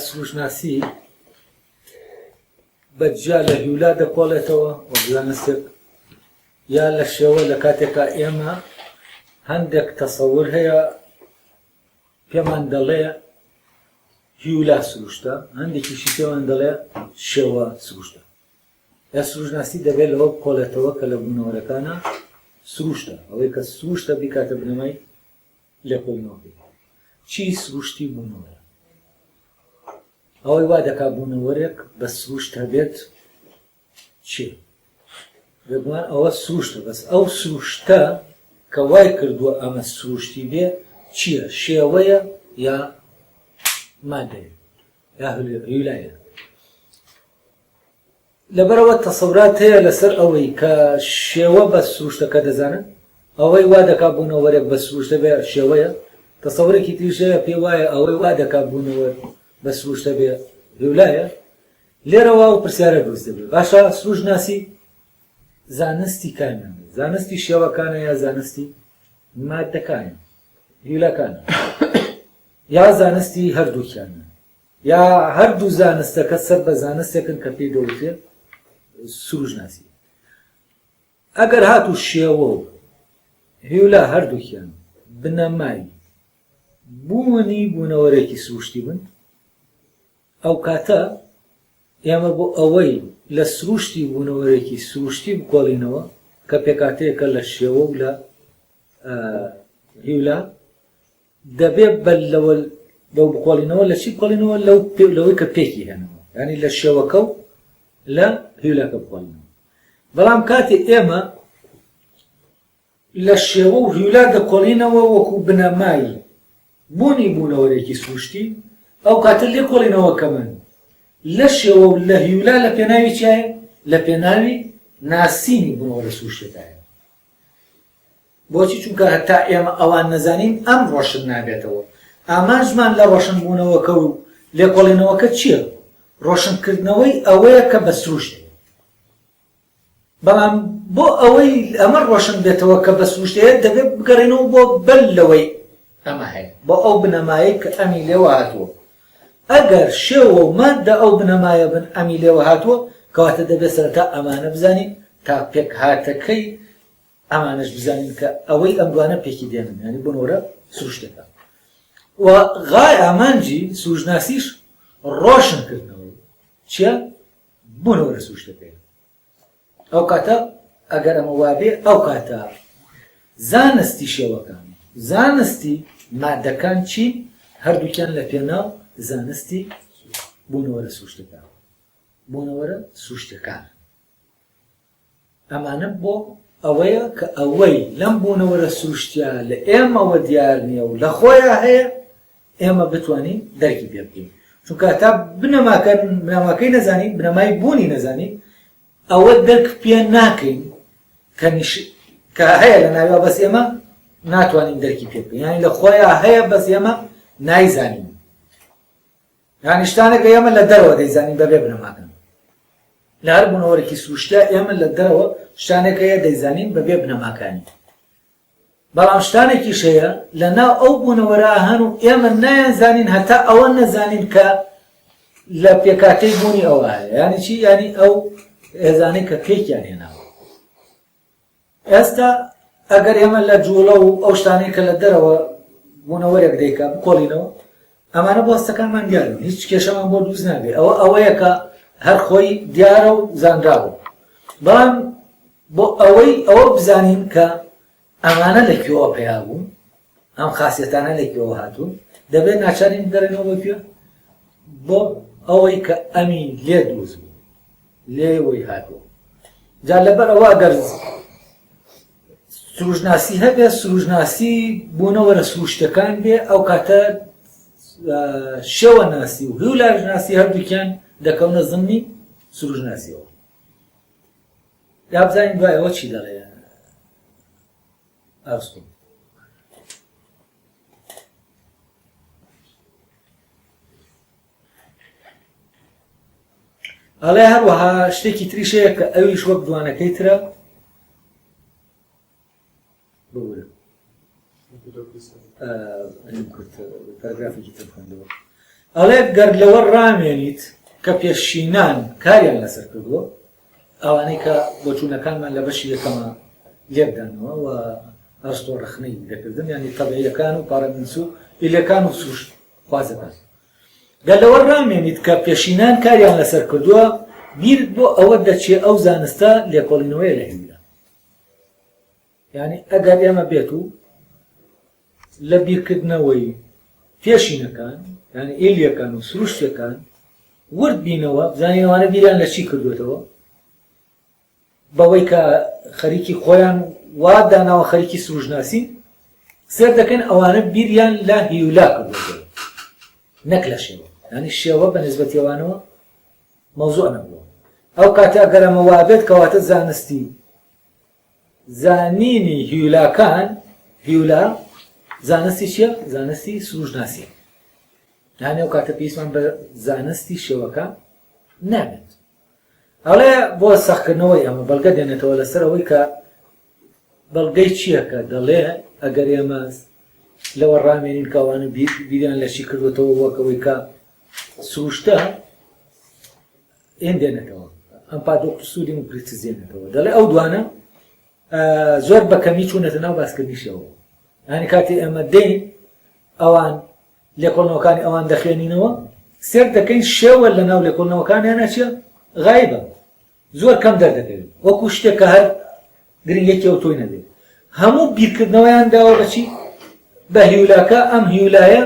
سروشناسی بەجیا لە هیولا دەکۆڵێتەوە وەزانستێک یا لە شێوە لە کاتێکا ئێمە هەندێک تەسەور هەیە پێمان دەڵێ هیولا سروشتە، هەندێکیشی پێمان دەڵێ شێوە سروشتە. یا سروشناسی دەبێت لەوە بکۆڵێتەوە کە لە بوونەوەرەکانە سروشتە، ئەوەی کە سروشتە بیکاتە بنەمای لێکۆڵینەوەکەی. چی سروشتی بوونەوەرە؟ ئەوەی وا دەکا بوونەوەرێک بە سروشت هەبێت چی؟ دەگومان ئەوە سروشتە، بەس ئەو سروشتە کە وای کردووە ئەمە سروشتی بێ چییە؟ شێوەیە یا مادەیە یا هیولایە؟ لەبەرەوە تەسەورات هەیە لەسەر ئەوەی کە شێوە بە سروشتەکە دەزانن، ئەوەی وا دەکا بوونەوەرێک بە سروشتە بێ شێوەیە. تەسەورێکی تریش هەیە پێی وایە ئەوەی وا دەکا بوونەوەر بە سروشتە بێ هیولایە. لێرەوە و پرسیارە دروست دەبێت. باشە سروشناسی زانستی کامە؟ زانستی شێوەکانە یا زانستی مادەکانە هیولەکانە یا زانستی هەردووکیانە یا هەردوو زانستەکە سەر بە زانستێکن کە پێی دەوتێ سروشناسی؟ ئەگەر هاتوو شێوە و هیولا هەردووکیان بنەمای بوونی بوونەوەرێکی سروشتی بن، ئەو کاتە ئێمە بۆ ئەوەی لە سروشتی بوونەوەرێکی سروشتی بکۆڵینەوە کە پێکاتەیەکە لە شێوە و لە هیولا دەبێت لەو بکۆڵینەوە لە چی بکۆڵینەوە؟ لەوەی کە پێکی هێنەوە، یعنی لە شێوەکە و لە هیولاکە بکۆڵینەوە. بەڵام کاتێ ئێمە لە شێوە و هیولا دەکۆڵینەوە وەکو بنەمای بوونی بوونەوەرێکی سروشتی، ئەو کاتە لێ کۆڵینەوە کەمن لە شێوە و لە هیولا لە پێناوی چایە؟ لە پێناوی ناسینی بوونەوەرە سروشتەکایە. بۆچی؟ چونکە هەتا ئێمە ئەوان نەزانین ئەم ڕۆشن نابێتەوە. ئامانجمان لە ڕۆشنبوونەوەکە و لێکۆڵینەوەکە چییە؟ ڕۆشنکردنەوەی ئەوەیە کە بە سروشتێ. بەڵام بۆ ئەوەی ئەمە ڕۆشن بێتەوە کە بە سروشتەیە دەبێت بگەڕێنەوە بۆ بەل لەوەی ئەمە هەیە، بۆ ئەو بنەمایە کە ئەمی لێوە هاتووە. ئەگەر شێوە و مادە ئەو بنەمایە بن ئەمی لێوە هاتووە، کەواتە دەبێت سەرەتا ئەمانە بزانین تا پێک هاتەکەی ئەمانەش بزانین کە ئەوەی ئەم دوانە پێکی دێنن، یعنی بنەوەرە سروشتەکە. و غای ئامانجی سروشناسیش ڕۆشنکردنەوەی چییە؟ بوونەوەرە سروشتەکەیە. ئەو کاتە ئەگەر ئەمە وابێ، ئەو کاتە زانستی شێوەکان زانستی مادەکان چی؟ هەردووکیان لە پێناو زانستی بوونەوەرە سروشتەکان. بوونەوەرە سروشتەکان ئەمانە بۆ ئەوەیە کە ئەوەی لەم بوونەوەرە سروشتیا لە ئێمەوە دیار نییە و لە خۆیان هەیە، ئێمە بتوانین دەرکی پێ بکەین. چونکە تا بنەماکەی نەزانین، بنەمای بوونی نەزانین، ئەوە دەرک پێ ناکەین کە هەیە لە ناویە، بەس ئێمە ناتوانین دەرکی پێ بکەین. یعنی لە خۆیان هەیە بەس ئێمە نایزانین. یعنی شتانێکە ئێمە لە دەرەوە دەیزانین بەبێ بنەماکەن. لە هەر بوونەوەرێکی سروشتیا ئێمە لە دەرەوە شتانێکە هەیە دەیزانین بەبێ بنەماکانی. بەڵام شتانێکیش هەیە لە ناو ئەو بوونەوەرە هەن و ئێمە نایانزانین، هەتا ئەوە نەزانین کە لە پێکاتەی بوونی ئەوە هەیە. یعنی چی؟ یعنی ئەو ئێزانەی کە پێکیان هێناوە. ئێستا ئەگەر ئێمە لە جوڵە و ئەو شتانەی کە لە دەرەوە بوونەوەرێک دەیکا بکۆڵینەوە، ئەمانە بۆستەکانمان دیارن، هیچ کێشەمان بۆ دروست نابێت. ئەوەیە کە هەر خۆی دیارە و زانراوە. بەڵام بۆ ئەوە بزانین کە ئەمانە لەکوێوە پێیا بوون، ئەم خاسیەتانە لەکوێوە هاتوون، دەبێت ناچارین بگەڕێنەوە بەکوێ؟ بۆ ئەوەی کە ئەمی لێ دروست بوو، لێوەی هاتووە. جا لەبەر ئەوە ئەگەر سروشناسی هەبێت، سروشناسی بوونەوەرە سروشتەکان بێ، ئەو کاتە شێوە ناسی و هیولاژ ناسی هەردووکیان دەکەونە زمنی سروشناسیەوە. یا بزانین دوایەوە چی دەڵێ ئەرسطو. ئەڵێ هەروەها شتێکی تریشەیە کە ئەویش وەک دوانەکەی ترە. ئەڵێ گەر لەوە ڕامێنیت کە پێشینان کاریان لەسەر کردووە ئەوانەی کە بۆچوونەکانمان لە بەشی یەکەمە لێبدانەوە و ئەرستۆ ڕخنەی دەکردن یعنی تەبیعیەکان و پارەمنس و ئیلەکان و سوشت خوازەکان گەر لەوە ڕامێنیت کە پێشینان کاریان لەسەر کردووە بیرت بۆ ئەوە دەچێ ئەو زانستە لێکۆڵینەوەی لە هیولا یعنی ئەگەر ئێمە بێت و لە بیرکردنەوەی پێشینەکان یعنی ئیلیەکان و سروشتەکان ورد بینەوە بزانینەوانە بیریان لە چی کردوێتەوە بەوەی کە خەریکی خۆیان وا داناوە خەریکی سروشناسی سێر دەکەن ئەوانە بیریان لە هیولا کردوێتەوە نەک لە شێوە یعنی شێوە بە نسبەتی ئەوانەوە مەوزوع نەبووە ئەو کاتە ئەگەرەمە وابێت کەواتە زانستی زانینی هیولاکان هیولا زانستی چییە؟ زانستی سروشناسیە یعنی ئەو کاتە پێویستمان بە زانستی شێوەکە نابێت ئەڵێ بۆ سەختکردنەوەی ئەمە بەڵگە دێنێتەوە لەسەر ئەوەی کە بەڵگەی چییە کە دەڵێ ئەگەر ئێمە لەوە ڕامێنین کە ئەوانە بیریان لە چی کردوێتەوە وەکەوەی کە سروشتە ئێن دێنێتەوە ئەم پادۆ سوودی و پرتزێنێتەوە دەڵێ ئەو دوانە زۆر بەکەمی چوونەتە ناو باسکردنی شێوە یعنی کاتی ئێمە دەین ئەوان لێکۆڵنەوەکانی ئەوان دەخوێنینەوە سێر دەکەین شێوە لە ناو لێکۆڵنەوەکانیانە چیە؟ غایبە زۆر کەم دەردەکەوێت وەکو شتێک کە هەر گرنگێکی ئەو تۆی نەبێت هەموو بیرکردنەوەیان داوە بەچی؟ بە هیولاکە ئەم هیولایە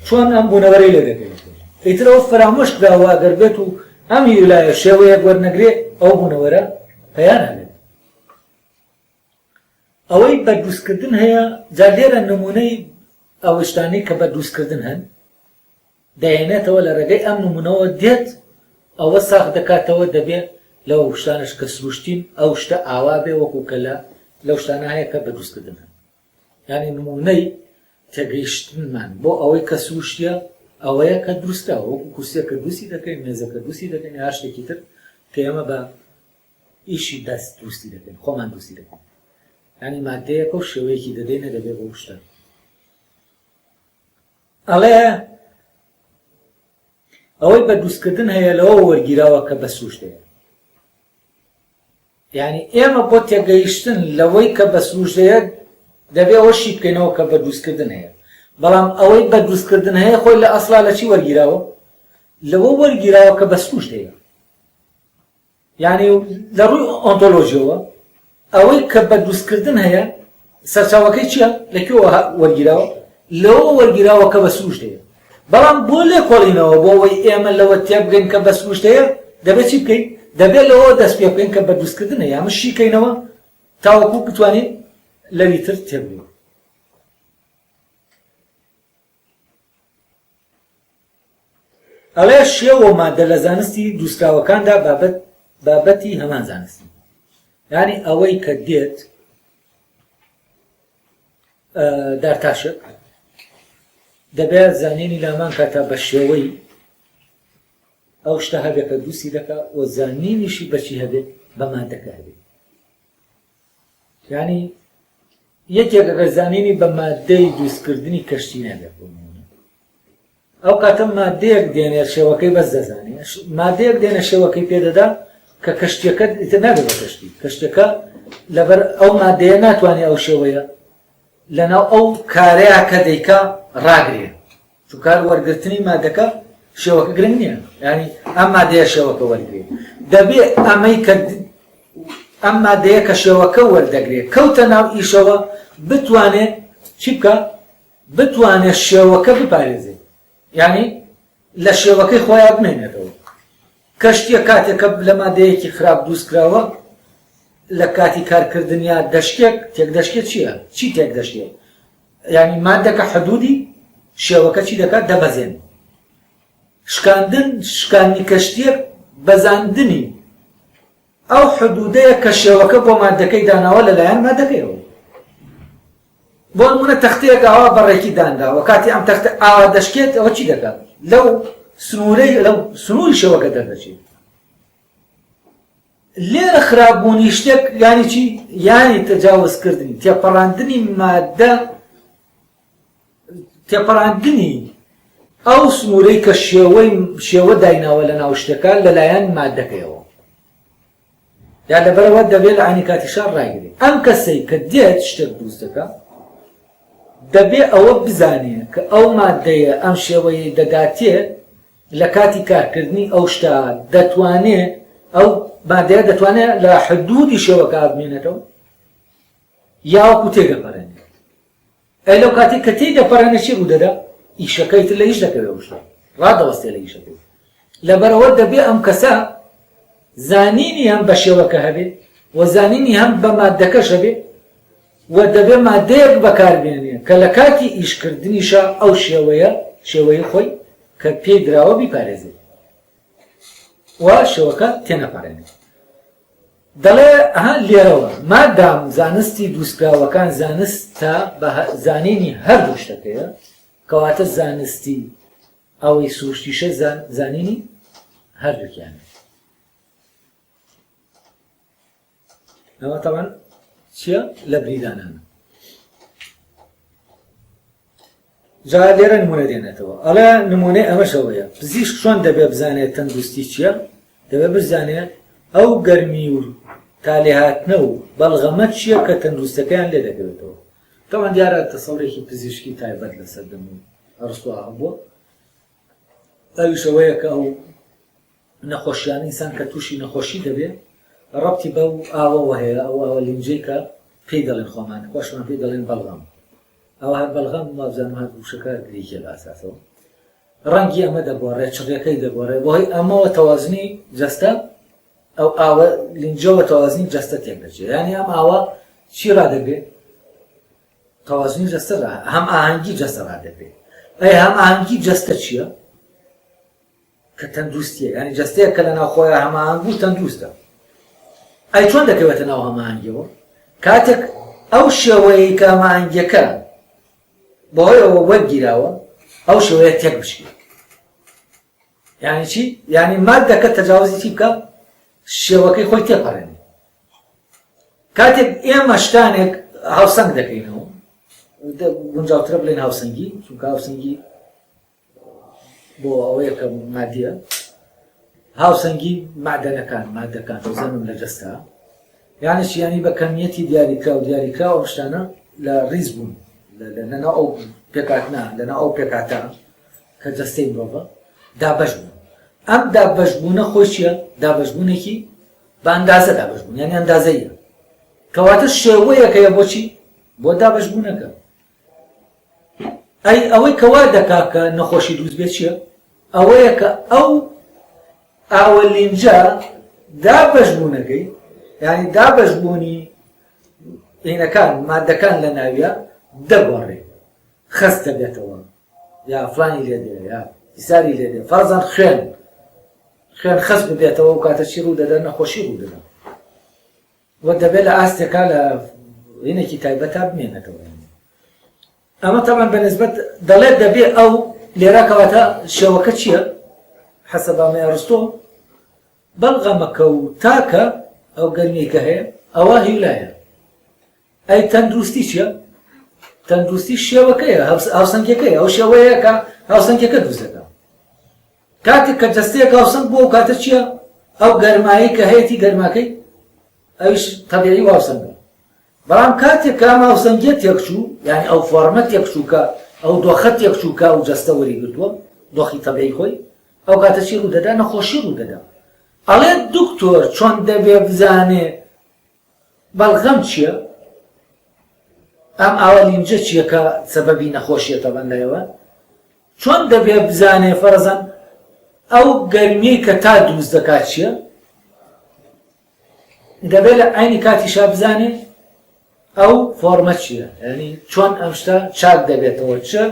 چۆن ئەم بوونەوەرەی لێ دەکەوێت ئیترەوە فرامۆش کراوە ئەگەر بێت و ئەم هیولایە شێوەیەک وەرنەگرێ ئەو بوونەوەرە پەیان هەبێت ئەوەی بە دروستکردن هەیە جا لێرە نمونەی ئەو شتانەی کە بە دروستکردن هەن دەهێنێتەوە لە ڕێگەی ئەم نمونەوە دێت ئەوە ساخ دەکاتەوە دەبێت لەو شتانش کە سروشتین ئەو شتە ئاوا بێ وەکو کە لەو شتانە هەیە کە بە دروستکردن هەن یعنی نمونەی تێگەیشتنمان بۆ ئەوەی کە سروشتیە ئەوەیە کە دروستە وەکو کورسیەکە دروستی دەکەین مێزەکە دروستی دەکەین یا شتێکی تر کە ئێمە بە ئیشی دەست دروستی دەکەین خۆمان دروستی دەکەین یعنی مادەیەکە و شێوەیەکی دەدەینە دەبێت بۆ شتە ئەڵێ ئەوەی بە دروستکردن هەیە لەوە وەرگیراوە کە بە سروشتەیە یعنی ئێمە بۆ تێگەیشتن لەوەی کە بە سروشتەیە دەبێت ئەوەشی بکەینەوە کە بە دروستکردن هەیە بەڵام ئەوەی بە دروستکردن هەیە خۆی لە ئەسڵا لە چی وەرگیراوە؟ لەوە وەرگیراوە کە بە سروشتەیە یعنی لە ڕووی ئۆنتۆلۆژیەوە ئەوەی کە بە دروستکردن هەیە سەرچاوەکەی چییە؟ لەکوێوە وەرگیراوە؟ لەوە وەرگیراوە کە بە سروشتەیە بەڵام بۆ لێکۆڵینەوە بۆ ئەوەی ئێمە لەوە تێبگەین کە بە سروشتەیە دەبێت چی بکەین؟ دەبێت لەوە دەست پێ بکەین کە بە دروستکردن هەیە ئەمە شیکەینەوە تاوەکو بتوانین لەوی تر تێبگەین ئەڵێ شێوە مادە لە زانستی دروستکراوەکاندا بابەتی هەمان زانستی یعنی ئەوەی کە دێت دارتاشک دەبێت زانینی لامان کاتە بە شێوەی ئەو شتە هەبێت کە دروستی دەکات و زانینیشی بەچی هەبێت بە مادەکە هەبێت یعنی یەکێک ئەگەر زانینی بە مادەی دروستکردنی کەشتی نەبێت ئەو کاتە مادەیەک دێنێت شێوەکەی بەس دەزانێت مادەیەک دێنە شێوەکەی پێدەدا کە کەشتیەکە نابێت بە کەشتی کەشتەکە لەبەر ئەو مادەیە ناتوانێت ئەو شێوەیە لەناو ئەو کارەیە کە دەیکا ڕاگرێت چون کار وەرگرتنی مادەکە شێوەکە گرنگ نییە ینی ئەم مادەیە شێوەکە وەرگرێت دەبێت ئەمەی کە ئەم مادەیە کە شێوەکە وەردەگرێت کەوتە ناو ئیشەوە بتوانێت چی بکە؟ بتوانێت شێوەکە بپارێزێت یعنی لە شێوەکەی خۆیان بمێنێتەوە کەشتیە کاتێکە لە مادەیەکی خراپ دروستکراوە لە کاتی کارکردنیا دەشکێک تێکدەشکێت چییە؟ چی تێکدەشکێت؟ یعنی مادەکە حدودی شێوەکە چی دەکات؟ دەبەزێن شکاندنی کەشتیەک بەزاندنی ئەو حدودەیە کە شێوەکە بۆ مادەکەی داناوە لەلایەن مادەکەیەوە بۆ نمونە تەختەیەک ئاوا بەڕێکی دانراوە کاتی ئەم تەختە ئاوا دەشکێت ئەوە چی دەکات؟ لەو سنووری شێوەکە دەردەچێت لێرە خراپبوونی شتێک یانی چی؟ یانی تەجاوزکردنی تێپەڕاندنی مادە تێپەڕاندنی ئەو سنوورەی کە شێوە دایناوە لە ناو شتەکە لەلایەن مادەکەیەوە یا لەبەرەوە دەبێت لە عینی کاتیشان ڕایگرێت ئەم کەسەی کە دێت شتێک دروست دەکە دەبێ ئەوە بزانێ کە ئەو مادەیە ئەم شێوەیە دەداتێ لە کاتی کارکردنی ئەو شتە دەتوانێت ئەو مادەیە دەتوانێت لە حدودی شێوەکە بمێنێتەوە یاوەکو تێگەپەڕێنێت ئەی لەو کاتێک کە تێگەپەڕێنێت چی ڕوو دەدا ئیشەکەی تر لە هیچ دەکەوێت وشە ڕادەوەستێ لە ئیشەکەی لەبەرەوە دەبێ ئەم کەسە زانینی هەم بە شێوەکە هەبێت و زانینی هەم بە مادەکەش هەبێت و دەبێ مادەیەک بەکاربێنێ کە لە کاتی ئیشکردنیشە ئەو شێوەیە خۆی کە پێی دراوە بیپارێزێت و شێوەکە تێنەپارێنێت دەڵێ لێرەوە مادام زانستی دروستکراوەکان زانستە بە زانینی هەردوو شتەکەیە کەواتە زانستی ئەوەی سروشتیشە زانینی هەردووکیانە ئەوە تەوان چییە لە بریدانانە جا لێرە نمونە دێنێتەوە ئەڵێ نمونەی ئەمەشەوەیە پزیشک چۆن دەبێ بزانێت تەندروستی چییە دەبێ بزانێت ئەو گەرمی و تالێهاتنە و بەڵغەمە چییە کە تەندروستەکەیان لێ دەگرێتەوە تەوان دیارە تەسەورێکی پزیشکی تایبەت لەسەر دەم و ئەرسووە هەبووە ئەویشەوەیە کە ئەو نەخۆشیان ئینسان کە تووشی نەخۆشی دەبێت ڕەبتی بەو ئاوەوە هەیە ئەو ئاوە لینجەی کە پێی دەڵێن خۆمان خۆشمان پێی دەڵێن بەڵغەم ئەوە هەر بەڵغەم وابزانم هەر وشەکە گریکێ بە ئاساسەوە ڕەنگی ئەمە دەگۆڕێت چڕێکەی دەگۆڕێت بۆ هەی ئەمەوە تەوازنی جەستە ئەو ئاوە لینجەوە تەوازنی جەستە تێک دەچێت یعنی ئەم ئاوە چی ڕادەگرێت تەوازنی جەستە هەم ئاهەنگی جەستە ڕادەگرێت ئەی هەم ئاهەنگی جەستە چییە کە تەندروستیە یعنی جەستەیە کە لە ناو خۆیان هەم ئاهەنگ و تەندروستە ئەی چۆن دەکەوێتە ناو هەماهەنگیەوە کاتێک ئەو شێوەیە کە هەماهەنگیەکە بەهۆی ئەوە وەرگیراوە ئەو شێوەیە تێک بشکێت یعنی چی؟ یعنی مادەکە تەجاوزی چی بکە شێوەکەی خۆی تێپەڕێنێ کاتێک ئێمە شتانێک هاوسەنگ دەکەینەوە گونجاوترە بڵێن هاوسەنگی چونکە هاوسەنگی بۆ ئەوەیە کە مادیە هاوسەنگی مادەکان دەزانم لە جەستا یعنی چی یعنی بە کەمیەتی دیاریکرا و دیاریکراوە شتانە لە ڕیز بوون لەناو ئەو پێکاتنا لەناو ئەو پێکاتە کە جەستەی مرۆڤە دابەش بوون ئەم دابەشبوونە خۆی چییە دابەشبوونێکی بە ئەندازە دابەشبوون یعنی ئەندازەیە کەواتە شێوەیەکەیە بۆچی بۆ دابەشبوونەکە ئەوەی کەوا دەکا کە نەخۆشی دروست بێت چییە ئەوەیە کە ئەو ئاوە لینجە دابەشبوونەکەی یعنی دابەشبوونی عینەکان مادەکان لە ناویە دەگۆڕێت خەست دەبێتەوە یا فلانی لێ دێ یا ئیساری لێ دێ فەرزان خوێن خەست ببێتەوە و کاتە چی ڕوو دەدە نەخۆشی ڕوو دەدە وە دەبێت لە ئاستێکا لە عینێکی تایبەتە بمێنێتەوە ئەمە تەمان بەنسبەت دەڵێت دەبێ ئەو لێرە کەواتە شێوەکە چییە حەسەبامەی ئەرستۆ بەڵغەمەکە و تاکە ئەو گەرمیکە هەیە ئەوە هیولایە ئەی تەندروستی چییە تەندروستی شێوەکەیە هاوسەنگەکەی ئەو شێوەیە کە هاوسەنگەکە دروست دەکات کاتێک کە جەستەیەک هاوسەنگ بووە و کاتە چییە ئەو گەرمایی کە هەیەی گەرماکەی ئەویش تەبیعی هاوسەنگە بەڵام کاتێک کە ئەم هاوسەنگیە تێکچوو یعنی ئەو فۆرمە تێکچوو کە ئەو دۆخە تێکچوو کە و جەستە وەریگرتووە دۆخی تەبیعی خۆی ئەو کاتە چی ڕوو دەدا نەخۆشی ڕوو دەدا ئەڵێ دوکتۆر چۆن دەبێ بزانێ بەڵغەم چییە ئەم ئاوە لینجە چییە کە سەبەبی نەخۆشیەتە بەندایەوە چۆن دەبێ بزانێ فەرزەن ئەو گەرمی کە تا دروست دەکات چییە دەبێت لە عینی کاتیشا بزانێ ئەو فۆرمە چییە یعنی چۆن ئەم شتە چاک دەبێتەوە چە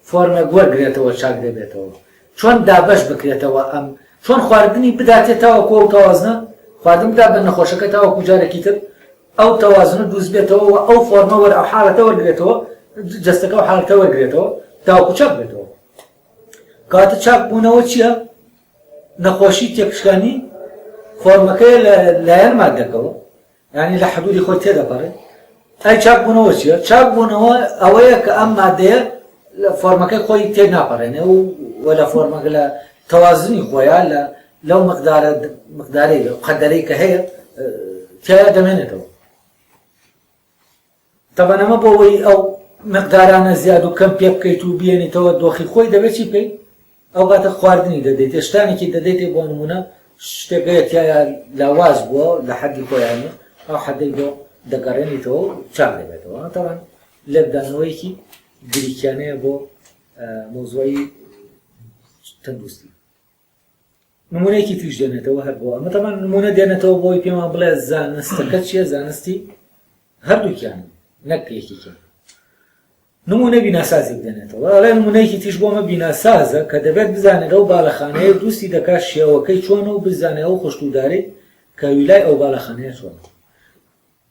فۆرمە وەرگرێتەوە چاک دەبێتەوە چۆن دابەش بکرێتەوە ئەم چۆن خواردنی بداتێتەوە کۆ و تەوازنە خواردن بدا بە نەخۆشەکە تاوەکو جارێکی تر ئەو تەوازنە دروست بێتەوە و ئەو فۆرمە وەر ئەو حاڵەتە وەرگرێتەوە جەستەکە و حاڵەتە وەرگرێتەوە تاوەکو چاک بێتەوە کاتە چاک بوونەوە چییە نەخۆشی تێکشکانی فۆرمەکەی لایەن مادەکەوە یعنی لە حدودی خۆی تێدەپەڕێت ئەی چاک بوونەوە چییە چاک بوونەوە ئەوەیە کە ئەم مادەیە فۆرمەکەی خۆی تێ ناپەڕێنێ و ولا فۆرمەک لە تەوازنی خۆیان لەو مقدارەی قەدەرەی کە هەیە تیا دەمێنێتەوە. طبعا ئەمە بۆ ئەوەی ئەو مقدارانە زیاد و کەم پێ بکەیت و بێنیتەوە دۆخی خۆی دەبێت چی بکەیت؟ ئەو کاتە خواردنی دەدەیت، هێشتانێکی دەدەیتێ بۆ نمونە شتێکەیە تایە لاواز بووە لە حەدی خۆیانە ئەو حەدەی بۆ دەگەڕێنیتەوە و چاک دەبێتەوە. طبعا لێبدانەوەیەکی بریکیانەیە بۆ مۆزوعی تەندروستی. نمونەیەکی تریش دێنێتەوە هەر بۆ ئەمە طبعا نمونە دێنێتەوە بۆی پێمان بڵێ زانستەکە چییە، زانستی هەردووکیان نەک یەکێکیان. نمونە بیناسازێک دێنێتەوە، ئەڵێ نمونەیەکی تیش بۆمە بیناسازە کە دەبێت بزانێت ئەو باڵەخانەیە دووسی دەکات شێوەکەی چۆنە و بزانێت ئەو خوشتوداری کە ویلای ئەو باڵەخانەیە چۆنە.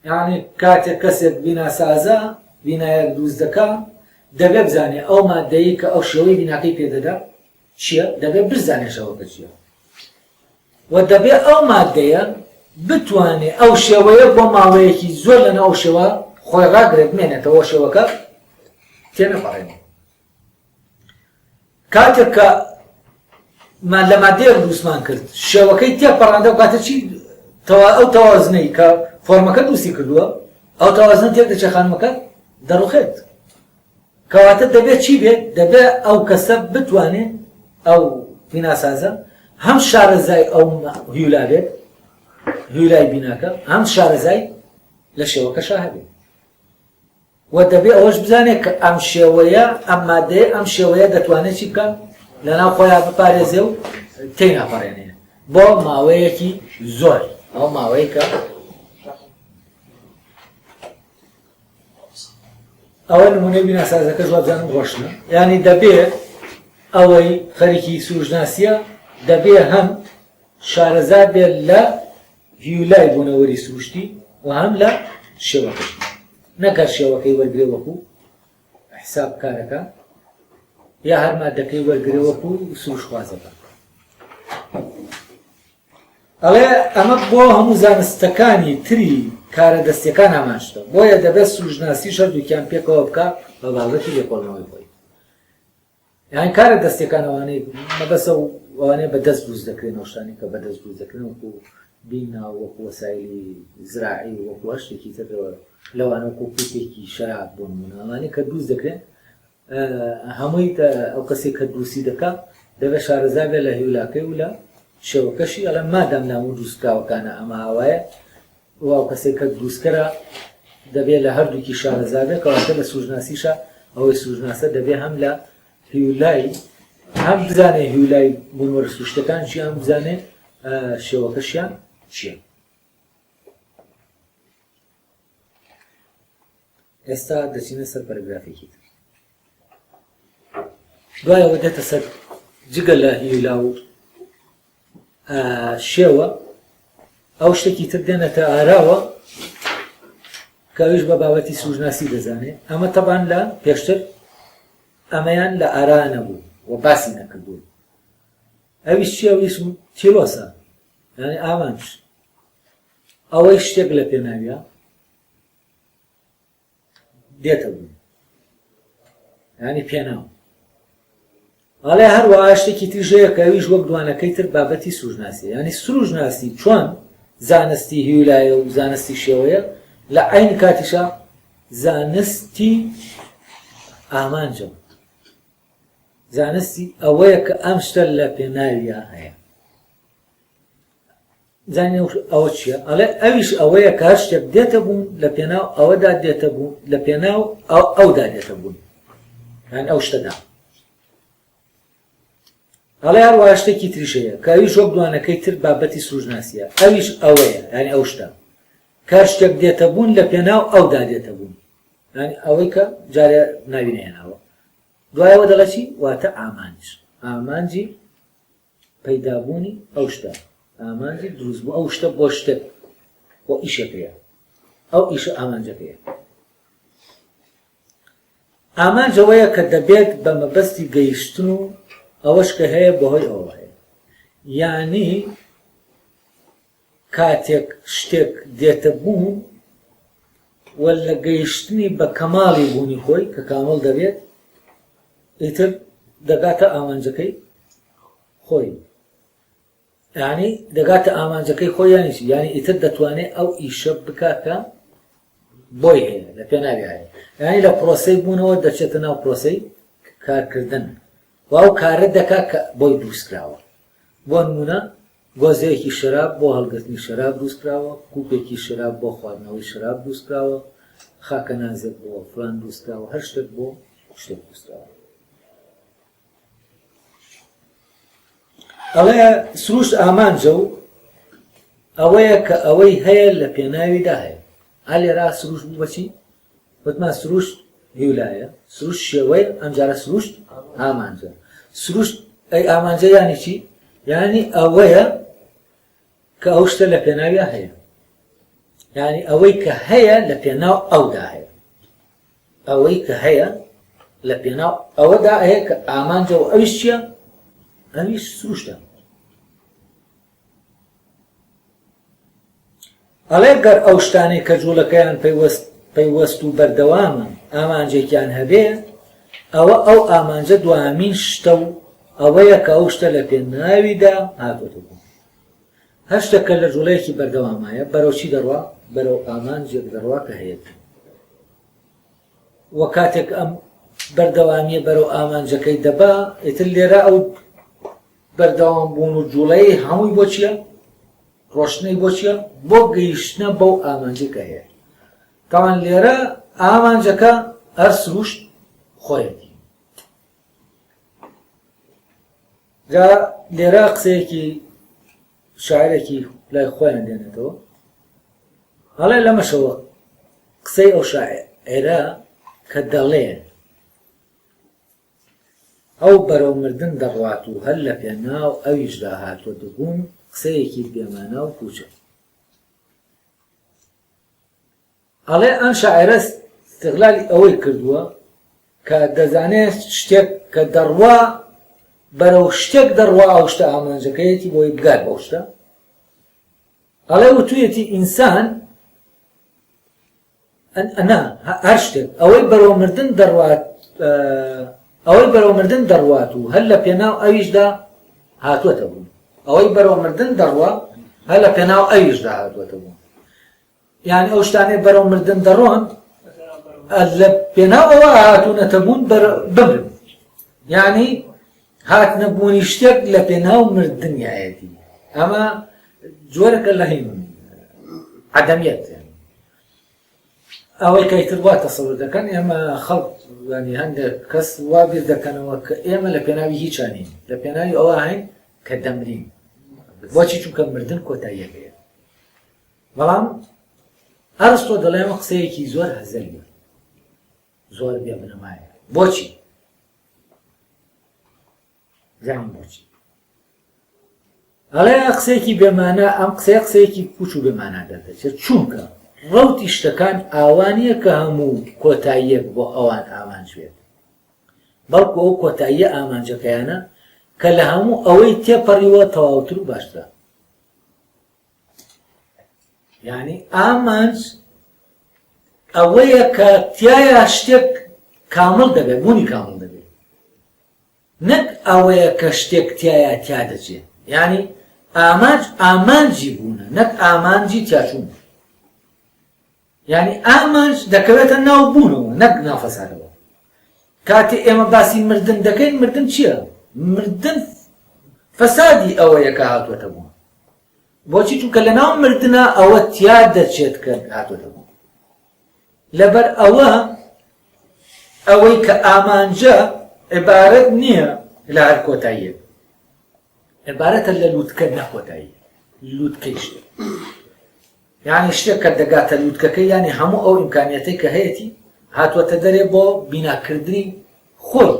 یعنی کاتێک کەسێک بیناسازە بینایەک دروست دەکات دەبێت بزانێت ئەو مادەیە کە ئەو شێوەی بیناکەی پێدەدا چییە، دەبێت بزانێت شەوەکە چییە و دەبێت ئەو مادەیە بتوانێت ئەو شێوەیە بۆ ماوەیەکی زۆر لەنە ئەو شێوە خۆی ڕاگرێت بمێنێتەوە شێوەکە تێنەپەڕێنێ. کاتێک کە لە مادەیەک دروستمان کرد شێوەکەی تێپەڕاندە و کاتە چی ئەو تەوازنەی کە فۆرمەکە دروستی کردووە ئەو تەوازن تێک دەچێت خانمەکە دەڕوخێت. کەواتە دەبێت چی بێت؟ دەبێت ئەو کەسە بتوانێت ئەو بیناسازە هەم شارەزای ئەو هیولا بێت، هیولای بیناکە، هەم شارەزای لە شێوەکەشا هەبێت و دەبێت ئەوەش بزانێت کە ئەم شێوەیە ئەم مادەیە ئەم شێوەیە دەتوانێت چی بکە لەناو خۆیان بپارێزێ و تێناپەڕێنێ بۆ ماوەیەکی زۆر. ئەو ماوەیە کە ئەوە نمونەی بیناسازەکە زۆر بزانم ڕۆشنە، یعنی دەبێت ئەوەی خەریکی سروشناسیە دەبێت هەم شارەزا بێت لە هیولای بوونەوەری سروشتی و هەم لە شێوەکەشی، نەکات شێوەکەی وەرگرێ وەکو حساب کارەکە یا هەر مادەکەی وەرگرێ وەکو سروشخوازەکە. ئەڵێ ئەمە بۆ هەموو زانستەکانی تری کارە دەستیەکان ئامانجتە، بۆیە دەبێت سروشناسی هەردووکیان پێکەوە بکە بە بابەتی لێکۆڵنەوەی خۆی. یان کارە دەستیەکان ئەوانەی مەبەستە و ئەوانەیە بەدەست دروست دەکرێن، ئەو شتانی کە بەدەست دروست دەکرێن وەکو بینا و وەکو وەسایلی زراعی و وەکو شتێکی تر لەوانە وەکو کوپێکی شەراب بۆ نمونە ئەوانەی کە دروست دەکرێن هەمووی ئەو کەسێک کە دروستی دەکات دەبێت شارەزا بێت لە هیولاکەی و لە شێوەکەشی. ئەڵێ مادام ناموو دروستکراوەکانە ئەمە هاوایە و ئەو کەسێک کە دروستکەرە دەبێت لە هەردووکی شارەزا بێت کەواتە لە سروشناسیشە ئەوەی سروشناسە دەبێت هەم لە هیولای هەم بزانێ هیولای بوونوەرە سروشتەکان چی، هەم بزانێ شێوەکەشیان چییە. ئێستا دەچینە سەر پەرەگرافێکی تر. دوایەوە دێتە سەر جگە لە هیولا و شێوە ئەو شتێکی تر دێنێتە ئاراوە کە ئەویش بە بابەتی سروشناسی دەزانێت. ئەمە تەبان لە پێشتر ئەمەیان لە ئارا نەبوو و باسی نەکردوون. ئەویش چی؟ ئەویش تیرۆسە، یعنی ئامانج. ئەوەی شتێک لە پێناویە دێتە بوون، یعنی پێناو. ئەڵێ هەروەها شتێکی تریژەیە کە ئەویش وەک دوانەکەی تر بابەتی سروشناسی، یعنی سروشناسی چۆن زانستی هیولایە و زانستی شێوەیە لە عین کاتیشە زانستی ئامانجە، زانستی ئەوەیە کە ئەم شتە لە پێناویە هەیە. زانێ ئەوە چییە؟ ئەڵێ ئەویش ئەوەیە کە هەر شتێک دێتە بوون لە پێناو ئەوەدا دێتە بوون، لە پێناو ئەودا دێتە بوون، یان ئەو شتەدا. ئەڵێ هەروەها شتێکی تریشەیە کە ئەویش وەک دوانەکەی تر بابەتی سروشناسیە، ئەویش ئەوەیە، یعنی ئەو شتە کە هەر شتێک دێتە بوون لە پێناو ئەودا دێتە بوون، یعنی ئەوەی کە جارێ ناوینێناوە. دوایەوە دەڵێ چی؟ واتە ئامانج، ئامانجی پەیدابوونی ئەو شتە، ئامانجی دروستبوو ئەو شتە بۆ شتێک بۆ ئیشەکەیە، ئەو ئیشە ئامانجەکەیە. ئامانج ئەوەیە کە دەبێت بە مەبەستی گەیشتن و ئەوەش کە هەیە بەهۆی ئەوە هەیە، یعنی کاتێک شتێک دێتە بوون و لە گەیشتنی بە کەماڵی بوونی خۆی کە کامل دەبێت ئیتر دەگاتە ئامانجەکەی خۆی یعنی دەگاتە ئامانجەکەی خۆی یانیشی یعنی ئیتر دەتوانێت ئەو ئیشە بکاتە بۆی هەیە لە پێناوی هەیە یعنی لە پرۆسەی بوونەوە دەچێتە ناو پرۆسەی کارکردن و ئەو کارە دەکات کە بۆی دروستکراوە بۆ نمونە گۆزەیەکی شەراب بۆ هەڵگرتنی شەراب دروستکراوە کوپێکی شەراب بۆ خواردنەوەی شەراب دروستکراوە خاکە نازێک بۆ فلان دروستکراوە هەر شتێک بۆ شتێک دروستکراوە ئەڵێ سروشت ئامانجە و ئەوەیە کە ئەوەی هەیە لە پێناویدا هەیە هە لێرا سروشت بوو بەچی وتمان سروشت هیولایە سروشت شێوەیە ئەمجارە سروشت ئامانجە سروشت ئەی ئامانجە یانی چی یعنی ئەوەیە کە ئەو شتە لە پێناویە هەیە یعنی ئەوەی کە هەیە لە پێناو ئەودا هەیە ئەوەی کە هەیە لە پێناو ئەوەدا هەیە کە ئامانجە و ئەویش چییە ئەویش سروشتە ئەڵێ گەر ئەو شتانەی کە جوڵەکەیان پەیوەست و بەردەوامە ئامانجێکیان هەبێ ئەوە ئەو ئامانجە دوامین شتە و ئەوەیە کە ئەو شتە لە پێناویدا هاتوۆتە بوو هەر شتێکە لە جوڵەیەکی بەردەوامایە بەرەو چی دەڕوا بەرەو ئامانجێک دەڕوا کە هەیەت وە کاتێک ئەم بەردەوامیە بەرەو ئامانجەکەی دەبا ئیتر لێرە ئەو بەردەوام بوون و جوڵەی هەمووی بۆ چییە ڕۆشنەی بۆ چییە بۆ گەیشتنە بەو ئامانجەکە هەیە تاوان لێرە ئامانجەکە هەر سروشت خۆیەتی جا لێرە قسەیەکی شاعرێکی لای خۆیان دێنێتەوە هەڵێ لەمەشەوە قسەی ئەو شاعرە کە دەڵێ ئەو بەرەو مردن دەڕوات و هەر لە پێناو ئەویشدا هاتووە دەبوون قسەیەکی بێمانە و پوچە ئەڵێ ئەم شاعرە استیغلالی ئەوەی کردووە کە دەزانێت شتێک کە دەڕوا بەرەو شتێک دەڕوا ئەو شتە ئامانجەکەیەتی بۆی بگات بەو شتە ئەڵێ وتوویەتی ئینسان ئەنا هەر شتێک ئەوەی بەرەو مردن دەڕوات ئەوەی بەرەو مردن دەڕوات و هەر لە پێناو ئەویشدا هاتووەتە بوون ئەوەی بەرەو مردن دەڕوا هەر لە پێناو ئەویشدا هاتووەتە بوون یعنی ئەو شتانەی بەرەو مردن دەڕۆن لە پێناو ئەوە هاتوونەتە بوون بمرن یعنی هاتنەبوونی شتێک لە پێناو مردنیایەتی ئەمە جۆرەکە لە هین عەدەمیەت ئەوەی کەیتر وا تەسەوور دەکەن ئێمە خەڵک ینی هەندێک کەس وا بیر دەکەنەوە کە ئێمە لە پێناوی هیچانین لە پێناوی ئەوە هەین کە دەمرین بۆچی چونکە مردن کۆتاییەکەیە بەڵام ئەرستۆ دەڵێمە قسەیەکی زۆر هەزەلیە زۆر بێبنەمایە بۆچی زانین بۆچی ئەڵێ قسەیەکی بێمانە ئەم قسەیەکی پوچ و بێمانە دەردەچێت چونکە ڕەوتی شتەکان ئاوانیە کە هەموو کۆتاییەک بۆ ئەوان ئامانجوێت بەڵکو ئەو کۆتاییە ئامانجەکەیانە کە لە هەموو ئەوەی تێپەڕیوە تەواوتر و باشترە یعنی ئامانج ئەوەیە کە تایە شتێک کامل دەبێت بوونی کامل دەبێت نەک ئەوەیە کە شتێک تایە تیا دەچێت یعنی ئامانج ئامانجی بوونە نەک ئامانجی تیاچوون یعنی ئامانج دەکەوێتە ناو بوونەوە نەک نافەسادەوە کاتێ ئێمە باسی مردن دەکەین مردن چییە مردن فەسادی ئەوەیە کە هاتووەتە بوون بۆچی چونکە لە ناو مردنە ئەوە تیا دەچێت کە هاتووەتە بوون لەبەر ئەوە ئەوەی کە ئامانجە عیبارەت نییە لە هەر کۆتاییەک عیبارەتە لە لووتکردنە کۆتایی لووتکەی شتێک یعنی شتێک کە دەگاتە لووتکەکەی یعنی هەموو ئەو ئیمکانیەتەی کە هەیەی هاتووەتە دەرێ بۆ بیناکردنی خۆی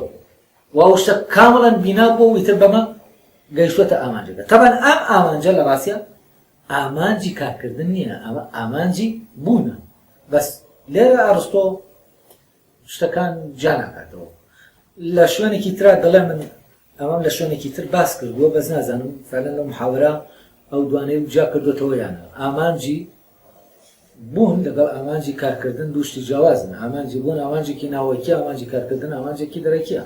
و ئەو شتە کامڵەن بینا بۆ ویتر بەمە گەیشتوەتە ئامانجەکە تەبەن ئەم ئامانجە لە ڕاستیە ئامانجی کارکردن نییە ئەمە ئامانجی بوونە بەس لێرە ئەرستۆ شتەکان جا ناکاتەوە لە شوێنێکی ترا دەڵێ من ئەمەم لە شوێنێکی تر باس کردووە بەس نازانم فعلەن لە محاورە ئەو دوانەی جا کردوێتەوە یانە ئامانجی بوون لەگەڵ ئامانجی کارکردن دووشتی جیاوازن ئامانجی بوون ئامانجێکی ناوەکیە ئامانجی کارکردن ئامانجێکی دەرەکیە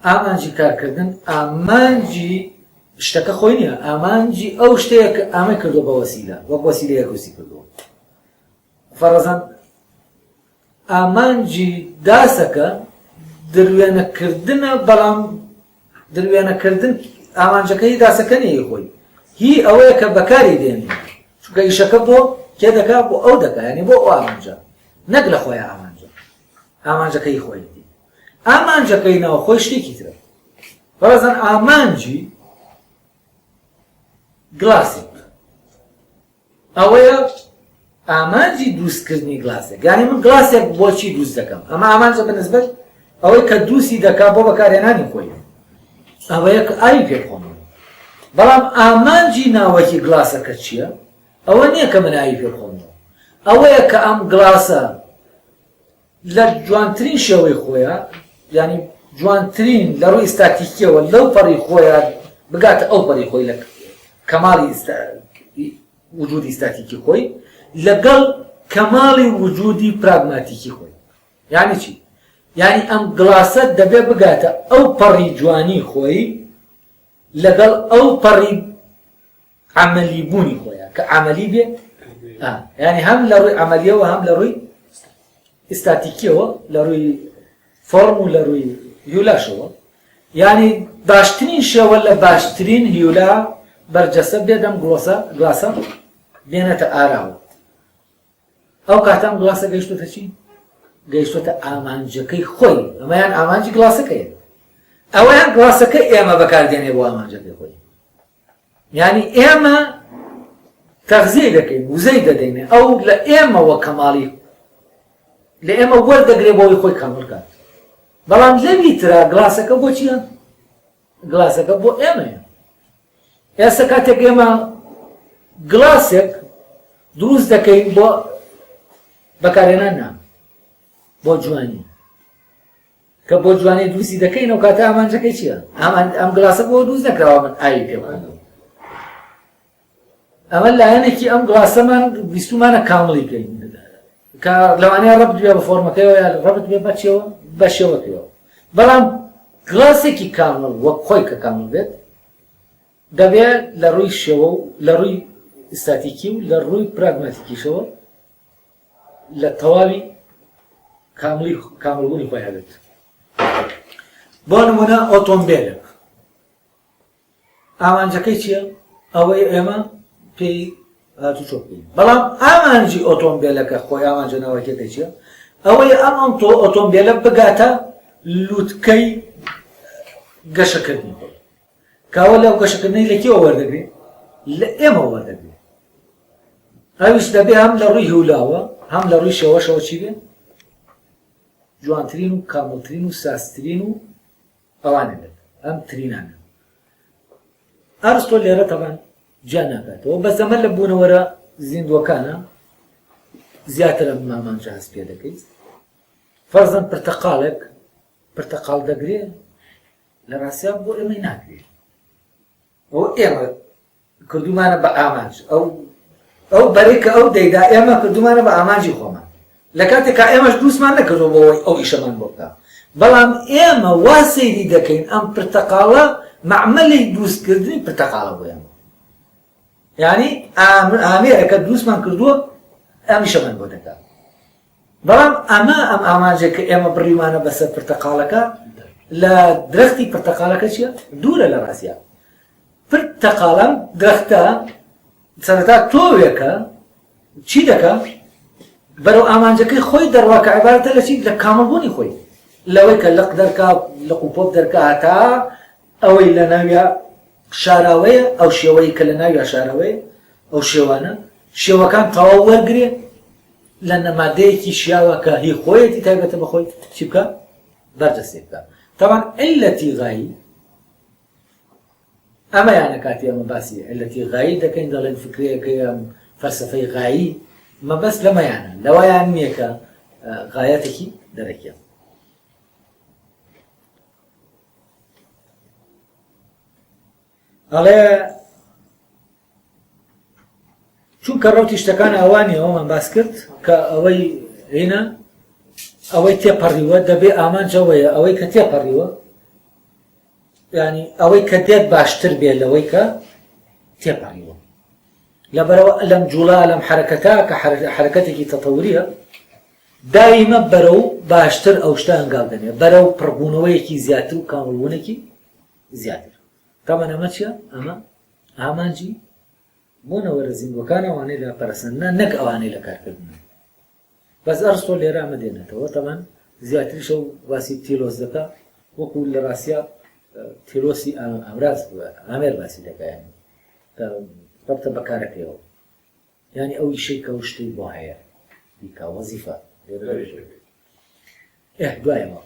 ئامانجی کارکردن ئامانجی شتەکە خۆی نییە، ئامانجی ئەو شتەیە کە ئامای کردو بە وەسیلە وەک وەسیلەیە کۆسی کردووە. فەرەزان ئامانجی داسەکە دروێنەکردنە، بەڵام دروێنەکردن ئامانجەکەی داسەکە نیە خۆی، هی ئەوەیە کە بەکاری دێنێ، چونکە ئیشەکە بۆ کێ دەکات؟ بۆ ئەو دەکات، یعنی بۆ ئەو ئامانجە، نەک لە خۆی ئامانجە، ئامانجەکەی خۆی دی. ئامانجەکەی ناوە خۆی شتێکی ترە. بەڕێزان ئامانجی گلاسێک ئەوەیە ئامانجی دروستکردنی گلاسێک، یعنی من گلاسێک بۆچی دروست دەکەم؟ ئەمە ئامانجە بەنسبەت ئەوەی کە دووسی دەکات بۆ بەکارهێنانی خۆی، ئەوەیە کە ئاوی پێ بخۆمەوە. بەڵام ئامانجی ناوەکی گلاسەکە چییە؟ ئەوە نییە کە من ئاوی پێ بخۆمەوە، ئەوەیە کە ئەم گلاسە لە جوانترین شێوەی خۆیە، یعنی جوانترین لە ڕووی ئستاتیکیەوە لەو پەڕی خۆیان بگاتە ئەو پەڕی خۆی لە کەماڵی وجودی ئستاتیکی خۆی لەگەڵ کەماڵی وجودی پراگماتیکی خۆی. یعنی چی؟ یعنی ئەم گلاسە دەبێ بگاتە ئەو پەڕی جوانی خۆی لەگەڵ ئەو پەڕی عملی بوونی خۆیە کە عملی بێ، یعنی هەم لە ڕووی عملیەوە هەم لە ڕووی ئستاتیکیەوە، لە ڕووی فۆرم و لە ڕووی هیولاشەوە. یعنی باشترین شێوە لە باشترین هیولا بەرجەسە بێدەم گلاسە بێنێتە ئاراوە. ئەو کاتام گلاسە گەیشتوتە چی؟ گەیشتوتە ئامانجەکەی خۆی. ئەمەیان ئامانجی گلاسەکەیە، ئەوەیان گلاسەکە ئێمە بەکاردێنێ بۆ ئامانجەکەی خۆی. یعنی ئێمە تەغزیە دەکەین، وزەی دەدەینێ، ئەو لە ئێمەوە کەماڵی لە ئێمە وەردەگرێ بۆی خۆی کامل کات. بەڵام لەوی ترا گلاسەکە بۆ چییە؟ گلاسەکە بۆ ئێمەیە. ئێستا کاتێک ئێمە گلاسێک دروست دەکەین بۆ بەکارهێنان نا، بۆ جوانی، کە بۆ جوانی دروستی دەکەین، ئەو کاتە ئامانجەکەی چییە؟ ئەم گلاسە بۆ دروست نەکراوە من ئاوی پێ بخۆمەوە. ئەمە لایەنێکی ئەم گلاسەمان بیستمانە کامڵی بکەین، کە لەوانەیە ڕەبت بێ بە فۆرمەکەیەوە یا ڕەبت بێ بە شێوەکەیەوە. بەڵام گلاسێکی کامڵ وەک خۆی کە کامڵ بێت دەبێت لە ڕووی شێوە و لە ڕووی ئستاتیکی و لە ڕووی پراگماتیکیشەوە لە تەواوی کاملبوونی خۆی هەبێت. بۆ نمونە ئۆتۆمبیلێک ئامانجەکەی چییە؟ ئەوەی ئێمە پێی هاتوچۆ بکەین. بەڵام ئامانجی ئۆتۆمبیلەکە خۆی ئامانجەنەوەکێکەکەی چییە؟ ئەوەی ئەم ئۆتۆمبیلە بگاتە لووتکەی گەشەکردنی خۆی، کاوە لەو گەشەکردنەی لە کێوە وەردەگرێ؟ لە ئێمە وەردەگرێ. ئەویش دەبێ هەم لە ڕووی هیولاوە هەم لە ڕووی شێوەشەوە چی بێ؟ جوانترین و کامڵترین و ساسترین و ئەوانە بێت، ئەم ترینانە. ئەرستۆ لێرە تەبان گیان ناکاتەوە، بەس ئەمە لە بوونەوەرە زیندوەکانە زیاتر ئەم ئامانجە هەست پێ دەکەیت. فەرزەن پرتەقاڵ دەگرێ، لە ڕاستیا بۆ ئێمەی ناگرێت. ئەو ئێمە کردومانە بە ئامانج، ئەو بەرەی کە ئەو دەیدا ئێمە کردومانە بە ئامانجی خۆمان، لە کاتێکا ئێمەش دروستمان نەکردەوە بۆەوەی ئەو ئیشەمان بۆ بکە. بەڵام ئێمە وا سەیری دەکەین ئەم پرتەقاڵە مەعمەلی دروستکردنی پرتەقاڵە بۆ ئێمە. یعنی ئامێرەکە دروستمان کردووە ئەم ئیشەمان بۆ دەکات. بەڵام ئەمە ئەم ئامانجێک کە ئێمە بڕیمانە بەسەر پرتەقاڵەکە لە درەختی پرتەقاڵەکە چییە؟ دوورە لە ڕاستیا. پرتەقاڵەم درەختە سەرەتا تۆوێکە چی دەکات؟ بەرەو ئامانجەکەی خۆی دەڕواکە عیبارەتە لە چی؟ لە کامەڵبوونی خۆی، لەوەی کە لەق دەرکا لە قوپۆپ دەرکا هەتا ئەوەی لە ناویە شاراوەیە، ئەو شێوەی کە لە ناویە شاراوەیە، ئەو شێوانە شێوەکان تەواو وەرگرێ لە نەمادەیەکی شیاوە کە هی خۆیەتی تایبەتە بە خۆی چی بکە؟ بەردەستێ بکە. تەمان عیلەتی غایی ئەمەیانە کاتی ئەمە باسی عیلەتی غایی دەکەین، دەڵێن فکرەیەکەی فەلسەفەی غایی، مەبەست لەمەیانە، لەوایان نییە کە غایەتێکی دەرەکیە. ئەڵێ چونکە ڕەوتی شتەکانە ئەوانی ئەومان باس کرد کە ئەوەی هێنە ئەوەی تێپەڕیوە دەبێ ئامانجەوەیە، ئەوەی کە تێپەڕیوە ینی ئەوەی کە دێت باشتر بێت لەوەی کە تێپەڕیوە لەبەرەوە لەم جوڵا لەم حرەکەتە کە حرەکەتێکی تەتەوریە دایمە بەرەو باشتر ئەو شتە هەنگاو دەنێ بەرەو پڕبوونەوەیەکی زیاتر و کامڵبوونێکی زیاتر تامان ئەمە چییە؟ ئەمە ئامانجی بوونەوە لە زیندوەکان ئەوانەی لە پەرسەندنا نەک ئەوانەی لە کارکردن بەس ئەرستۆ لێرە ئەمە دێنێتەوە تامان زیاتریشە و باسی تیلۆس دەکا وەکو لە ڕاستیە تیلۆسی ئەمراز ئامێر باسی دەکایان ڕەبتە بەکارەکەیەوە یعنی ئەو ئیشەی کە شتەی بۆ هەیە بیکا وەزیفە دوایەوە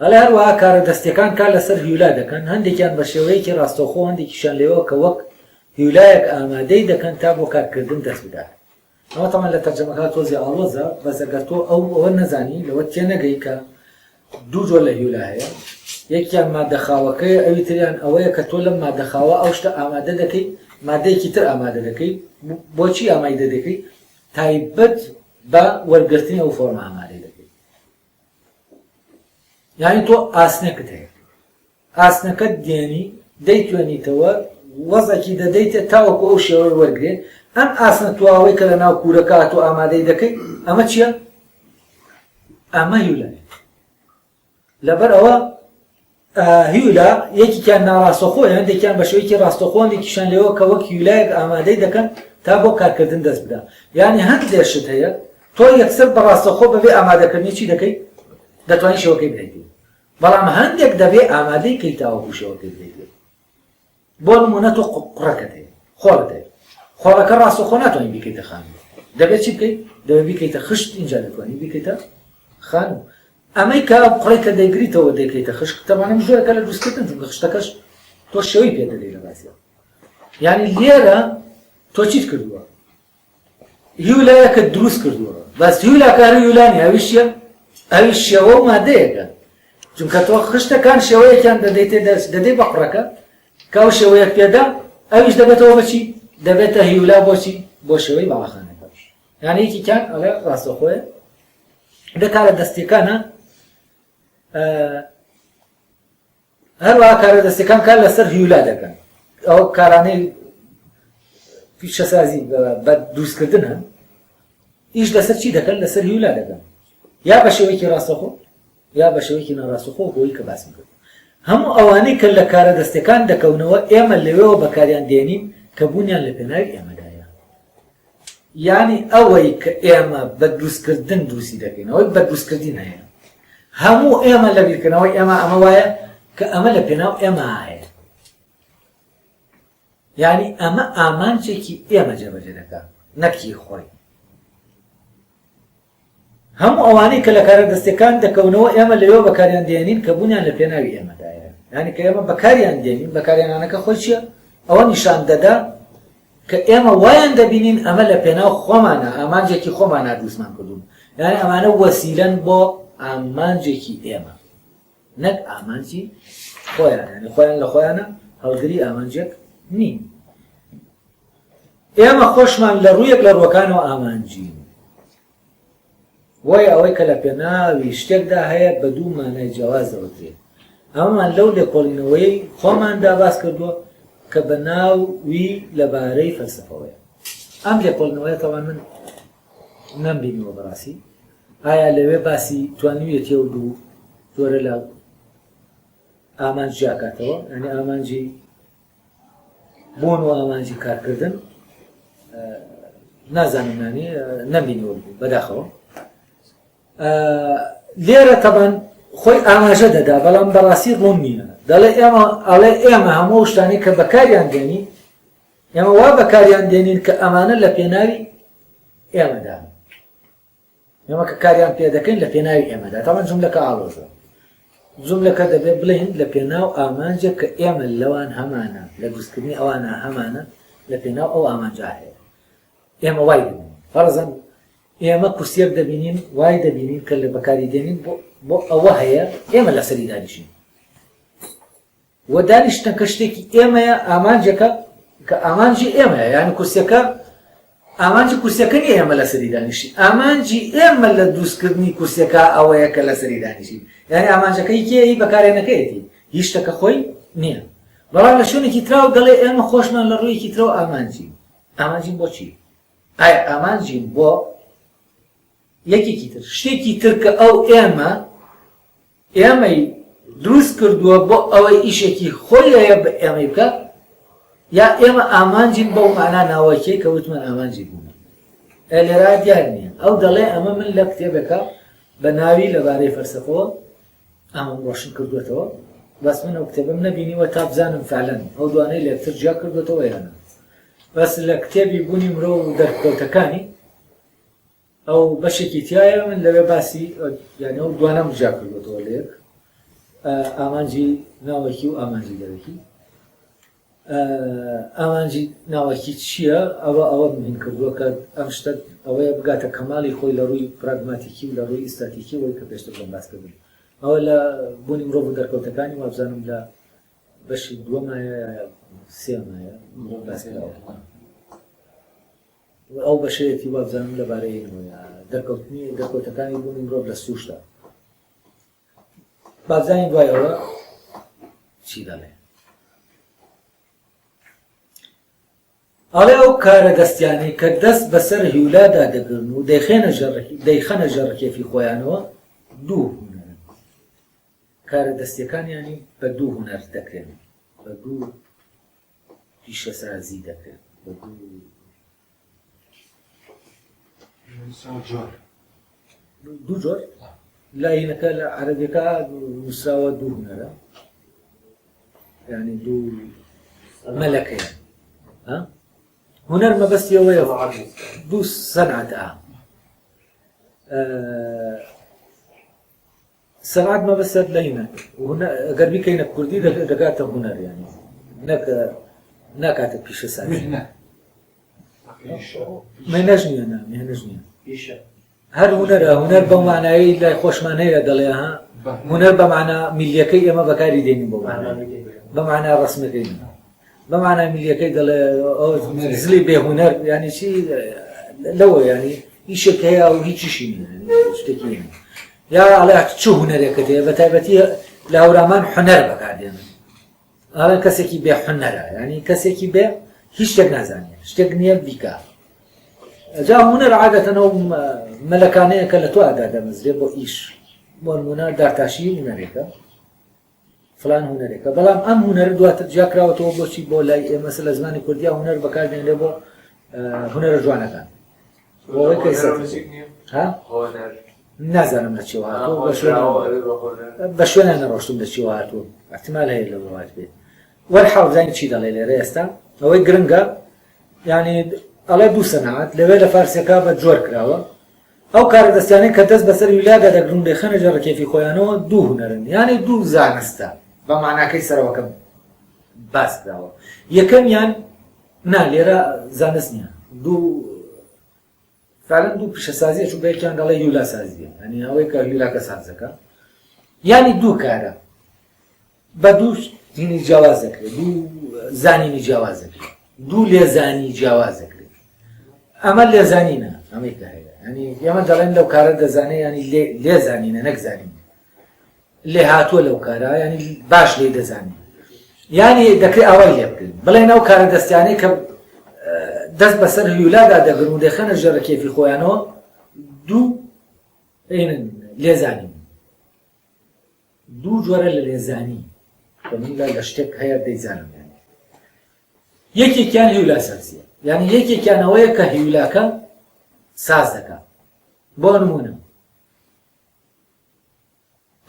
هەڵێ هەروەها کارە دەستیەکان کار لەسەر هیولا دەکەن هەندێکیان بە شێوەیەکی ڕاستەوخۆ هەندێکیشان لێەوە کە وەک هیولایەک ئامادەی دەکەن تا بۆ کارکردن دەست بدات ئەمە تەمان لە تەرجەمەکە تۆزی ئاڵۆزە بەس ئەگەر تۆ ئەوە نەزانی لەوە تێنەگەی کە دوو جۆر لە هیولا هەیە یەکیان مادەخاوەکەی ئەوی تریان ئەوەیە کە تۆ لەم مادەخاوە ئەو شتە ئامادە دەکەی مادەیەکی تر ئامادە دەکەی بۆچی ئامادە دەکەی تایبەت بە وەرگرتنی ئەو فۆرمە ئامادە دەکەی یعنی تۆ ئاسنێکت هەیە ئاسنەکەت دێنی دەیتوێنیتەوە وەزێکی دەدەیتە تاوەکو ئەو شێوەی وەرگێت ئەم ئاسنە تواوەی کە لە ناو کوورەکە تۆ ئامادەی دەکەی ئەمە چییە؟ ئەمە هیولایە لەبەر ئەوە هیولا یەکیان ناڕاستەخۆ هەندێکیان بە شێوەیەکی ڕاستەخۆ هەندێکیشان لێەوە کە وەک هیولایەک ئامادەی دەکەن تا بۆ کارکردن دەست بدا یعنی هەندێک شت هەیە تۆ یەکسەر بە ڕاستەخۆ بەبێ ئامادەکردنی چی دەکەی دەتوانین شێوەکەی بدەیت بەڵام هەندێک دەبێ ئامادەی کەی تاوەکو شێوەکەی بدەیت بۆ نمونە تۆ قوڕەکەت هەیە خۆڵت هەیە خۆڵەکە ڕاستەخۆ ناتوانین بیکەیتە خانوو دەبێت چی بکەیت دەبێت بیکەیتە خشت اینجا دەتوانین بیکەیتە خانوو ئەمەی کە قڕی کە دەیگریتەوە دەکەیتە خشک تەمانم ژۆرەکە لە دروستکردن چونکە خشتەکەش تۆ شێوەی پێ دەدەی لە باسیە یعنی لێرە تۆ چیت کردووە هیولایەکە دروست کردووە بەس هیولاکاری هیولانی ئەویش چییە؟ ئەویش شێوە و مادەیەکە چونکە تۆ خشتەکان شێوەیەکیان دەدەی بە قڕەکە کە ئەو شێوەیەک پێدا ئەویش دەبێتەوە بەچی دەبێتە هیولا بۆچی بۆ شێوەی باڵەخانەکە یعنی یەکیان ئەڵێ ڕاستەخۆیە دەکارە دەستیەکانە هەروەها کارە دەستیەکان کار لەسەر هیولا دەکەن ئەو کارانەی پیشەسازی بە دروستکردن هەن ئیش لەسەر چی دەکەن لەسەر هیولا دەکەن یا بە شێوەیەکی ڕاستەخۆ یا بە شێوەیەکی ناڕاستەخۆ بۆی کە باسم کرد هەموو ئەوانەی کە لە کارە دەستەکان دەکەونەوە ئێمە لەوێەوە بەکاریان دێنین کە بوونیان لە پێناوی ئێمەدایە یعنی ئەوەی کە ئێمە بە دروستکردن دروستی دەکەین ئەوەی بە دروستکردین هەیە هەموو ئێمە لە بیرکردنەوەی ئێمە ئەمە وایە کە ئەمە لە پێناو ئێمە هەیە یعنی ئەمە ئامانجێکی ئێمە جێبەجێ دەکات نەکی خۆی هەموو ئەوانەی کە لە کارە دەستەکان دەکەونەوە ئێمە لەوێ بەکاریان دێنین کە بوونیان لە پێناوی ئێمەدایە یعنی کە ئێمە بەکاریان دێنین بەکاریانانەکە خۆی چییە؟ ئەوە نیشان دەدا کە ئێمە وایان دەبینین ئەمە لە پێناو خۆمانە ئامانجێکی خۆمانە دروستمان کردوون یعنی ئەمانە وەسیلەن بۆ ئامانجێکی ئێمە نەک ئامانجی خۆیان یعنی خۆیان لە خۆیانە هەڵگری ئامانجێک نین ئێمە خۆشمان لە ڕوویەک لە ڕووەکانەوە ئامانجین وای ئەوەی کە لە پێناوی شتێکدا هەیە بە دوو مانای جیاوازەوە درێت ئەمەمان لەو لێکۆڵینەوەی خۆماندا باس کردووە کە بە ناوی لەبارەی فەلسەفەوەیە ئەم لێکۆڵینەوەیە تەوان من نەمبینیوە بەڕاستی ئایا لەوێ باسی توانویەتیە و دوو جۆرە لە ئامانجی ئاکاتەوە یعنی ئامانجی بوون و ئامانجی کارکردن نازانمانی نەمبینیوە بەداخەوە لێرە تەبەن خۆی ئاماژە دەدا بەڵام بەڕاستی ڕوون نییە دەڵێ ئێمە هەموو شتانی کە بەکاریان دێنی ئێمە وا بەکاریان دێنین کە ئەمانە لە پێناوی ئێمەدا ئێمە کە کاریان پێ دەکەین لە پێناوی ئێمەدا تەبەن جوملەکە ئاڵۆزە جوملەکە دەبێت بڵێن لە پێناو ئامانجە کە ئێمە لەوان هەمانە لە دروستکردنی ئەوانە هەمانە لە پێناو ئەو ئامانجا هەیە ئێمە وای دەبین فەرزەن ئێمە کورسیەک دەبینین وای دەبینین کە لە بەکاری دێنین بۆ ئەوە هەیە ئێمە لە سەری دانیشین وە دانیشتنەکە شتێکی ئێمەیە ئامانجەکە کە ئامانجی ئێمەیە یعنی کورسیەکە ئامانجی کورسیەکە نیە ئێمە لە سەری دانیشین ئامانجی ئێمە لە دروستکردنی کورسیەکە ئەوەیە کە لە سەری دانیشین یعنی ئامانجەکەی کێی بەکارێنەکەیەتی هیچ شتەکە خۆی نییە. بەڵام لە شوێنێکی تراو دەڵێ ئێمە خۆشمان لە ڕوویەکی ترەوە ئامانجین. ئامانجین بۆچی؟ ئایا ئامانجین بۆ یەکێکی تر شتێکی تر کە ئەو ئێمەی دروست کردووە بۆ ئەوەی ئیشێکی خۆی هەیە بە ئێمەی بکە، یا ئێمە ئامانجین بەو مانا ناوەکەی کە وتمان ئامانجی بوون. لێرا دیار نییە. ئەو دەڵێ ئەمە من لە کتێبێکە بە ناوی لەبارەی فەلسەفەوە ئەمەم ڕۆشن کردوێتەوە، بەس من ئەو کتێبم نەبینیوە تا بزانم فعلەن ئەو دوانەی لە یەکتر جیا کردوێتەوە یانە. بەس لە کتێبی بوونی مرۆ و دەرکەوتەکانی ئەو بەشێکی تایە من لەوێ باسی یعنی ئەو دوانەم جیا کردوێتەوە لە یەک، ئامانجی ناوەکی و ئامانجی دەرەکی. ئامانجی ناوەکی چییە؟ ئەوە بین کردووە کە ئەم شتە ئەوەیە بگاتە کەماڵی خۆی لە ڕووی پراگماتیکی و لە ڕووی ئیستاتیکی وەی کە پێشتر بۆم باسکردن. ئەوە لە بوونی مرۆڤ و دەرکەوتەکانی وابزانم لە بەشی دووەمایە سێمایە باسکراوە. ئەو بەشەیەکی وابزانم لەبارەی دەرکەوتەکانی بوونی مرۆڤ لە سوشتا. بابزانی دوایەوە چی دەڵێ؟ ئەڵێ ئەو کارە دەستیانی کە دەست بەسەر هیولادا دەگرن و دەیخەنە ژەڕکێفی خۆیانەوە دوو هونەرن. کارە دەستیەکانیانی بە دوو هونەر دەکرێن، بە دوو پیشەسازی دەکرێن، بە دوو جۆر. لاینەکە لە عەرەبیەکە نووسراوە دوو هونەرە، یعنی دوو مەلەکەیە. هونەر مەبەستیەوەیە دوو سەنعەتە. سەنعەت مەبەستت لەینە ئەگەر بیکەینە کوردی دەکاتە هونەر، یعنی ناکاتە پیشەسازی. مێنەژ نییە، مێنەژ نییە. هەر هونەرە. هونەر بەو مانایی لای خۆشمان هەیە دەڵێ ها هونەر بە مانا میلیەکەی ئێمە بەکاری دێنین بە مانا ڕەسمەکەی، بە مانا میلیەکەی دەڵێ زلی بێهونەر یعنی چی لەوە، یعنی ئیشێک هەیە و هیچیشی نییە، شتێکی نییە. یا ئەڵێ چ هونەرێکت هەیە؟ بە تایبەتی لە هەورامان حونەر بەکاردێنن. ئەڵێن کەسێکی بێ حونەرە، یعنی کەسێکی بێ هیچ شتێک نازانێت، شتێک نییە بیکە. جا هونەر عادەتەنەوە مەلەکانەیە کە لە تۆ ئادا دەمەزرێ بۆ ئیش، بۆ نمونە دارتاشی هونەرێکە، فلان هونەرێکە. بەڵام ئەم هونەر دواتر جیا کراوەتەوە بۆچی بۆ لای ئێمە لە زمانی کوردیا هونەر بەکاردێنرێ بۆ هونەرە جوانەکان. نازانم لە چێوە هاتووە، بە شوێنە نەڕۆشتم لە چێوە هاتووە، احتیمال هەیە لە وڵات بێت. وەرحاڵ زانی چی دەڵێ لێرە ئێستا؟ ئەوەی گرنگە، یعنی ئەڵێ دوو سەنعەت لەوێ لە فارسیەکە بە جۆر کراوە. ئەو کارە دەستیانەی کە دەست بەسەر ویلادا دەگرن دەیخەنە ژەڕکێفی خۆیانەوە دوو هونەرن، یعنی دوو زانستە بە ماناکەی سەرەوەکە باس کراوە. یەکەمیان نا لێرە زانست نییە، دوو فعلەن دوو پیشەسازیە، چوو بەیەکیان دەڵێ هیولاسازیە، یعنی ئەوەی کە هیولاکە سازەکە، یعنی دوو کارە بە دوو دینی جیاواز دەکرێت، دوو زانینی جیاواز دەکرێت، دوو لێزانی جیاواز دەکرێت. ئەمە لێزانینە، ئەمەی کە هەیە، ینی ئێمە دەڵێن لەو کارە دەزانێت، ینی لێزانینە نەک زانینە، لێ هاتووە لەو کارە، ینی باش لێ دەزانێت، ینی دەکرێت ئەوەی لێ بکرێت. بڵێن ئەو کارە دەستیانەی کە دەست بەسەر هیولادا دەگرن و دەخەنە ژەڕکێفی خۆیانەوە دوو لێزانی، دوو جۆرە لە لێزانی کە من لە شتێک هەیە دەیزانم. یەکێکیان هیولاسازیە، یعنی یەکێکیان ئەوەیە کە هیولاکە ساز دەکات. بۆ نمونە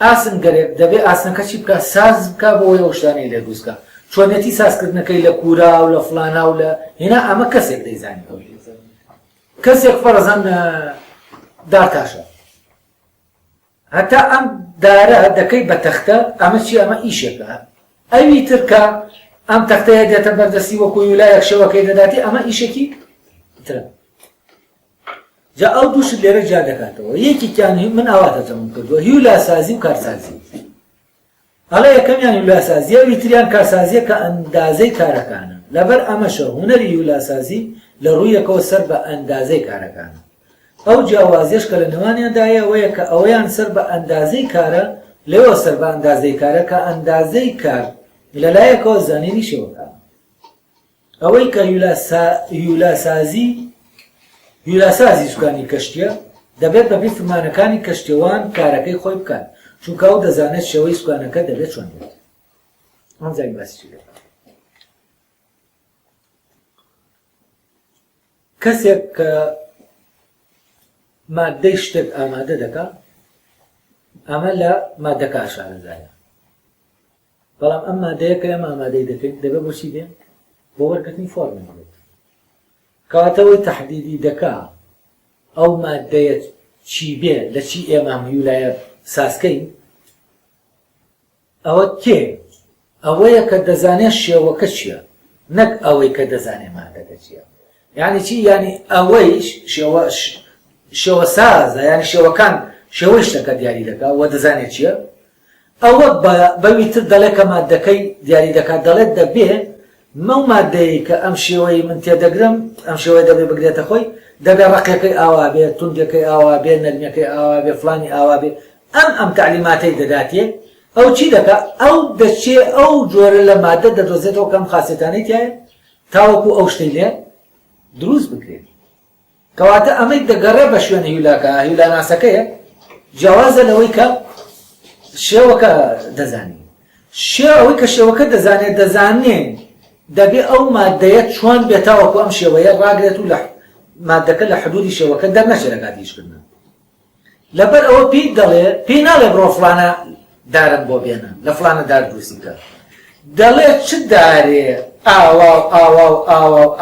ئاسن گەرێک دەبێت ئاسنەکە چی بکە؟ ساز بکە بۆ ئەو شتانەی لێ دروستکە. چۆنێتی سازکردنەکەی لە کوورا و لە فڵانا و لە هێنا ئەمە کەسێک دەیزانی، کەسێک فەرەزان دارتاشە، هەتا ئەم دارە دەکەی بە تەختە، ئەمە چی؟ ئەمە ئیشێکە. ئەوی ترکە ئەم تەختەیە دێتە بەردەستی وەکو ویلایەک شەوەکەی دەداتی، ئەمە ئیشێکی ترە. جا ئەو دووشت لێرە جا دەکاتەوە. یەکێکیان من ئاواتە تەموم کردووە، هیولاسازی و کارسازی. ئەڵێ یەکەمیان هیولاسازیە، ویتریان کارسازیە کە ئەندازەی کارەکانە. لەبەر ئەمەشە هونەری هیولاسازی لە ڕوویەکەوە سەر بە ئەندازەی کارەکانە. ئەو جیاوازیش کە لە نێوانیاندایە ئەوەیە کە ئەوەیان سەر بە ئەندازەی کارە، لێوە سەر بە ئەندازەی کارە کە ئەندازەی کار، لەلایەکەوە زانینی شێوەکە ئەوەی کە هیلاسازی سوکانی کەشتیە دەبێت بەبێ فرمانەکانی کەشتێوان کارەکەی خۆی بکات چونکە ئەو دەزانێت شێوەی سوکانەکە دەبێت چۆن بێت. ئەم زای باسی دەکات. کەسێک کە مادەی شتێک ئامادە دەکات ئەمە لە مادەکە شارەزایە، بەڵام ئەم مادەیە کە ئەم ئامادەی دەکەین دەبێت بۆچی بێن؟ بۆ وەرگرتنی فۆرمێک بێت. کەواتەوەی تەحدیدی دەکات ئەو مادەیە چی بێ لە چی ئێمە هیولایە ساسکەین، ئەوە کێ؟ ئەوەیە کە دەزانێت شێوەکە چییە، نەک ئەوەی کە دەزانێت مادەکە چییە. یعنی چی؟ یعنی ئەوەی شێوە سازە، یعنی شێوەکان شێوەی شتەکە دیاری دەکات و دەزانێت چییە. ئەوە بەوی تر دەڵێت کە مادەکەی دیاری دەکات، دەڵێت دەبێ مەو مادەی کە ئەم شێوەی من تێدەگرم ئەم شێوەی دەبێ بگرێتە خۆی، دەبێ ڕقێکەکەی ئاوا بێ، توندەکەی ئاوا بێ، نەرمەکەی ئاوا بێ، فلانی ئاوا بێ. ئەم تعلیماتەی دەداتێ ئەو چی دەکات؟ ئەو دەچێ ئەو جۆرە لە مادە دەدۆزێتەوە کەم خاصێتانەی تایە تاوەکو ئەو شتەی لێ دروست بکرێت. کەواتە ئەمەی دەگەڕێ بە شوێنە هیولاکە، هیولاناسەکەیە جیاوازە لەوەی کە شێوەکە دەزانێت. ئەوەی کە شێوەکە دەزانێت دەبێ ئەو مادەیە چۆن بێتاوەکو ئەم شێوەیە ڕاگرێت و لە مادەکە لە حدودی شێوەکە دەرنەچێت لە کاتی هیچکردن. لەبەر ئەوە پێی دەڵێ پێی ناڵێ بڕۆ فلانە دارم بۆ بێنە لە فلانە دار دروستی کە، دەڵێت چ دارێ